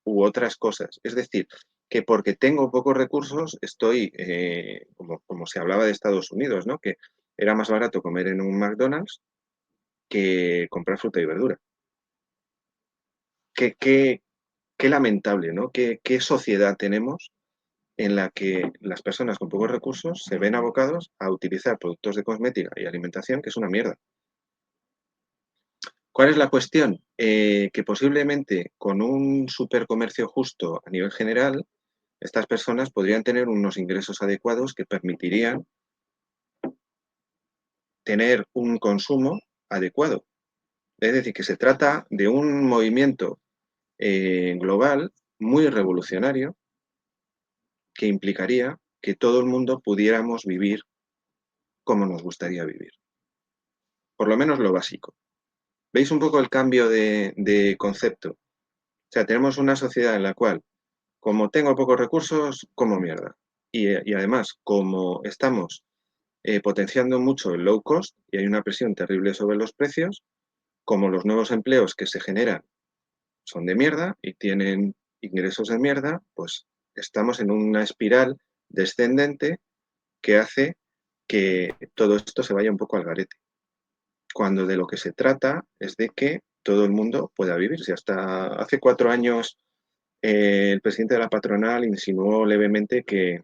u otras cosas. Es decir, que porque tengo pocos recursos estoy, como se hablaba de Estados Unidos, ¿no? Que era más barato comer en un McDonald's que comprar fruta y verdura. Qué lamentable, ¿no? ¿Qué sociedad tenemos en la que las personas con pocos recursos se ven abocados a utilizar productos de cosmética y alimentación, que es una mierda? ¿Cuál es la cuestión? Que posiblemente con un supercomercio justo a nivel general, estas personas podrían tener unos ingresos adecuados que permitirían tener un consumo adecuado. Es decir, que se trata de un movimiento global muy revolucionario que implicaría que todo el mundo pudiéramos vivir como nos gustaría vivir. Por lo menos lo básico. ¿Veis un poco el cambio de concepto? O sea, tenemos una sociedad en la cual, como tengo pocos recursos, como mierda. Y además, como estamos potenciando mucho el low cost y hay una presión terrible sobre los precios, como los nuevos empleos que se generan son de mierda y tienen ingresos de mierda, pues estamos en una espiral descendente que hace que todo esto se vaya un poco al garete. Cuando de lo que se trata es de que todo el mundo pueda vivir. Si hasta hace 4 años el presidente de la patronal insinuó levemente que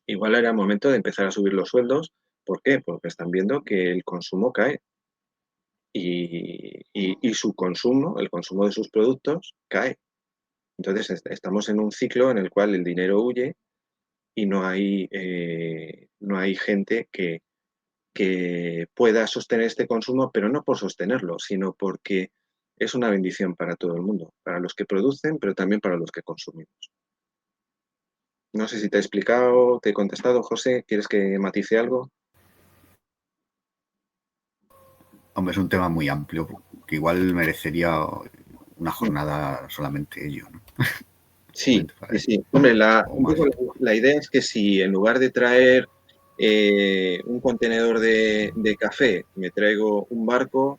igual era el momento de empezar a subir los sueldos. ¿Por qué? Porque están viendo que el consumo cae y su consumo, el consumo de sus productos, cae. Entonces estamos en un ciclo en el cual el dinero huye y no hay gente que pueda sostener este consumo, pero no por sostenerlo, sino porque es una bendición para todo el mundo, para los que producen, pero también para los que consumimos. No sé si te he explicado, te he contestado, José. ¿Quieres que matice algo? Hombre, es un tema muy amplio, que igual merecería una jornada solamente ello, ¿no? Sí, sí. Hombre, un poco la idea es que si en lugar de traer un contenedor de café me traigo un barco,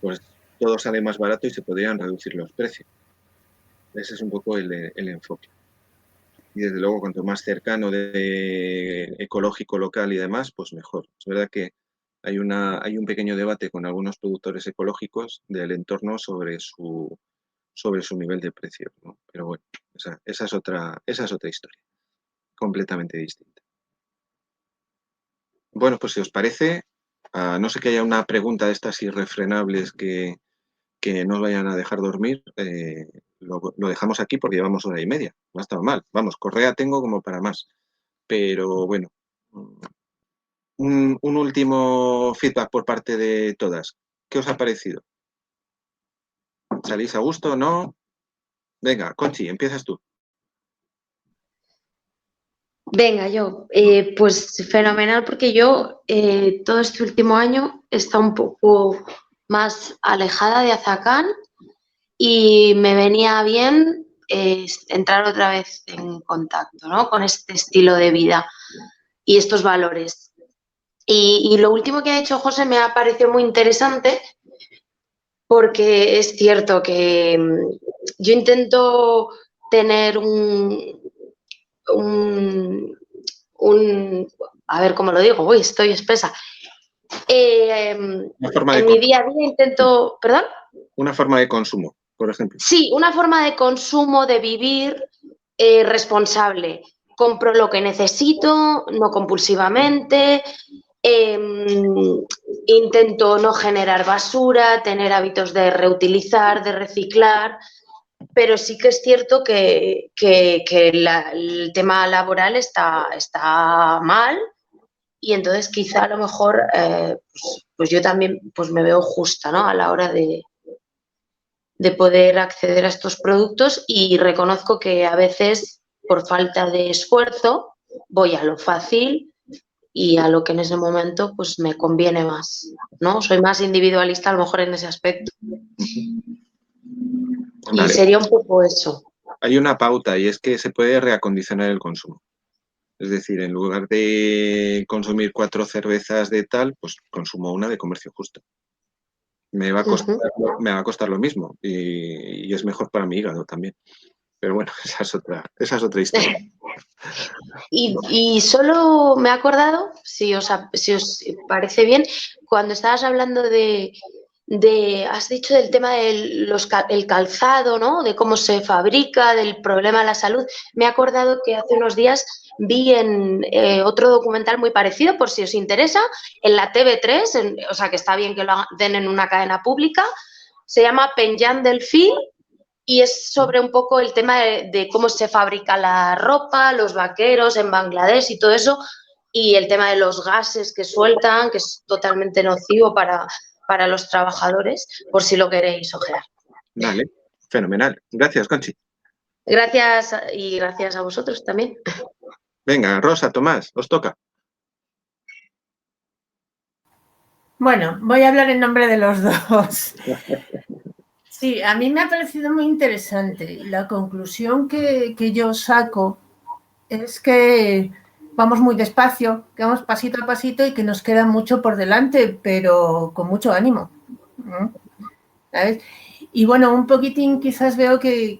pues todo sale más barato y se podrían reducir los precios. Ese es un poco el enfoque. Y desde luego, cuanto más cercano de ecológico, local y demás, pues mejor. Es verdad que hay un pequeño debate con algunos productores ecológicos del entorno sobre su nivel de precio, ¿no? Pero bueno, esa es otra historia, completamente distinta. Bueno, pues si os parece, no sé que haya una pregunta de estas irrefrenables que no os vayan a dejar dormir, lo dejamos aquí porque llevamos 1:30. No ha estado mal. Vamos, correa tengo como para más. Pero bueno, un último feedback por parte de todas. ¿Qué os ha parecido? ¿Salís a gusto o no? Venga, Conchi, empiezas tú. Venga, yo, pues fenomenal porque yo todo este último año he estado un poco más alejada de Azacán y me venía bien entrar otra vez en contacto, ¿no? Con este estilo de vida y estos valores. Y lo último que ha hecho José me ha parecido muy interesante porque es cierto que yo intento tener a ver cómo lo digo, uy, estoy espesa. En mi día a día intento, ¿perdón? Una forma de consumo, por ejemplo. Sí, una forma de consumo, de vivir responsable. Compro lo que necesito, no compulsivamente, intento no generar basura, tener hábitos de reutilizar, de reciclar, pero sí que es cierto que el tema laboral está mal y entonces quizá a lo mejor pues yo también pues me veo justa, ¿no? A la hora de poder acceder a estos productos y reconozco que a veces por falta de esfuerzo voy a lo fácil y a lo que en ese momento pues me conviene más, ¿no? Soy más individualista a lo mejor en ese aspecto. Vale. Y sería un poco eso. Hay una pauta y es que se puede reacondicionar el consumo. Es decir, en lugar de consumir 4 cervezas de tal, pues consumo una de comercio justo. Me va a costar lo mismo y es mejor para mi hígado también. Pero bueno, esa es otra historia. Y solo me he acordado, si os parece bien, cuando estabas hablando has dicho del tema del calzado, ¿no? De cómo se fabrica, del problema de la salud. Me he acordado que hace unos días vi en otro documental muy parecido, por si os interesa, en la TV3, o sea que está bien que lo den en una cadena pública, se llama Penjant del Fil y es sobre un poco el tema de cómo se fabrica la ropa, los vaqueros en Bangladesh y todo eso, y el tema de los gases que sueltan, que es totalmente nocivo para los trabajadores, por si lo queréis ojear. Vale, fenomenal. Gracias, Conchi. Gracias y gracias a vosotros también. Venga, Rosa, Tomás, os toca. Bueno, voy a hablar en nombre de los dos. Sí, a mí me ha parecido muy interesante y la conclusión que yo saco es que vamos muy despacio, que vamos pasito a pasito y que nos queda mucho por delante, pero con mucho ánimo. ¿Sabes? Y bueno, un poquitín quizás veo que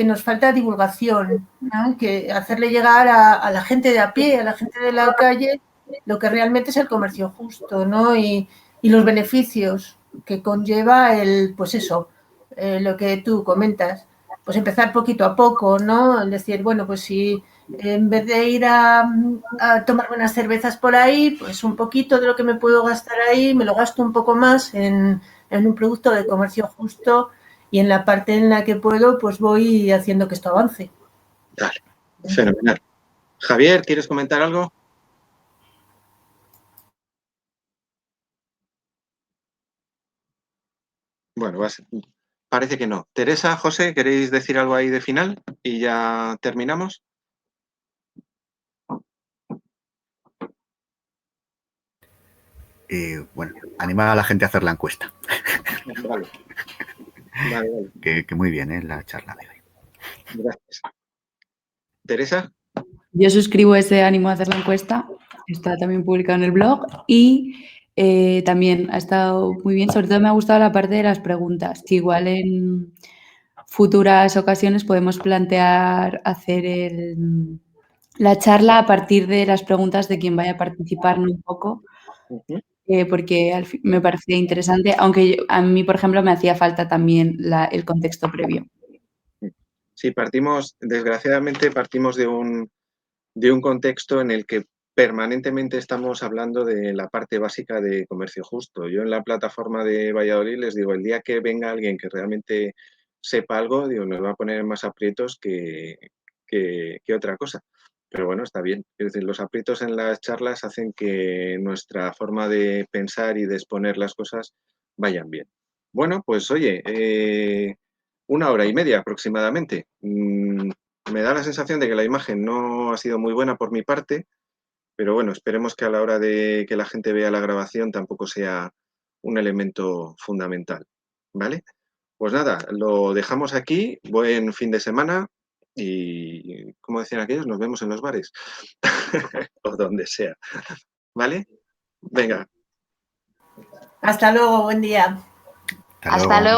nos falta divulgación, ¿no? Que hacerle llegar a la gente de a pie, a la gente de la calle, lo que realmente es el comercio justo, ¿no? Y los beneficios que conlleva pues eso, lo que tú comentas, pues empezar poquito a poco, ¿no? Es decir, bueno, pues si en vez de ir a tomar unas cervezas por ahí, pues un poquito de lo que me puedo gastar ahí, me lo gasto un poco más en un producto de comercio justo y en la parte en la que puedo, pues voy haciendo que esto avance. Vale, fenomenal. Javier, ¿quieres comentar algo? Bueno, parece que no. Teresa, José, ¿queréis decir algo ahí de final? Y ya terminamos. Y bueno, animar a la gente a hacer la encuesta. Vale. Vale. Que muy bien, la charla de hoy. Gracias. ¿Teresa? Yo suscribo ese ánimo a hacer la encuesta. Está también publicado en el blog y también ha estado muy bien. Sobre todo me ha gustado la parte de las preguntas, que igual en futuras ocasiones podemos plantear hacer la charla a partir de las preguntas de quien vaya a participar, ¿no? Un poco, porque me parecía interesante, aunque a mí, por ejemplo, me hacía falta también el contexto previo. Sí, desgraciadamente partimos de un contexto en el que permanentemente estamos hablando de la parte básica de comercio justo. Yo en la plataforma de Valladolid les digo, el día que venga alguien que realmente sepa algo, digo, nos va a poner más aprietos que otra cosa. Pero bueno, está bien. Es decir, los aprietos en las charlas hacen que nuestra forma de pensar y de exponer las cosas vayan bien. Bueno, pues oye, 1 hora y media aproximadamente. Me da la sensación de que la imagen no ha sido muy buena por mi parte, pero bueno, esperemos que a la hora de que la gente vea la grabación tampoco sea un elemento fundamental, ¿vale? Pues nada, lo dejamos aquí, buen fin de semana y, como decían aquellos, nos vemos en los bares o donde sea, ¿vale? Venga. Hasta luego, buen día. Hasta luego.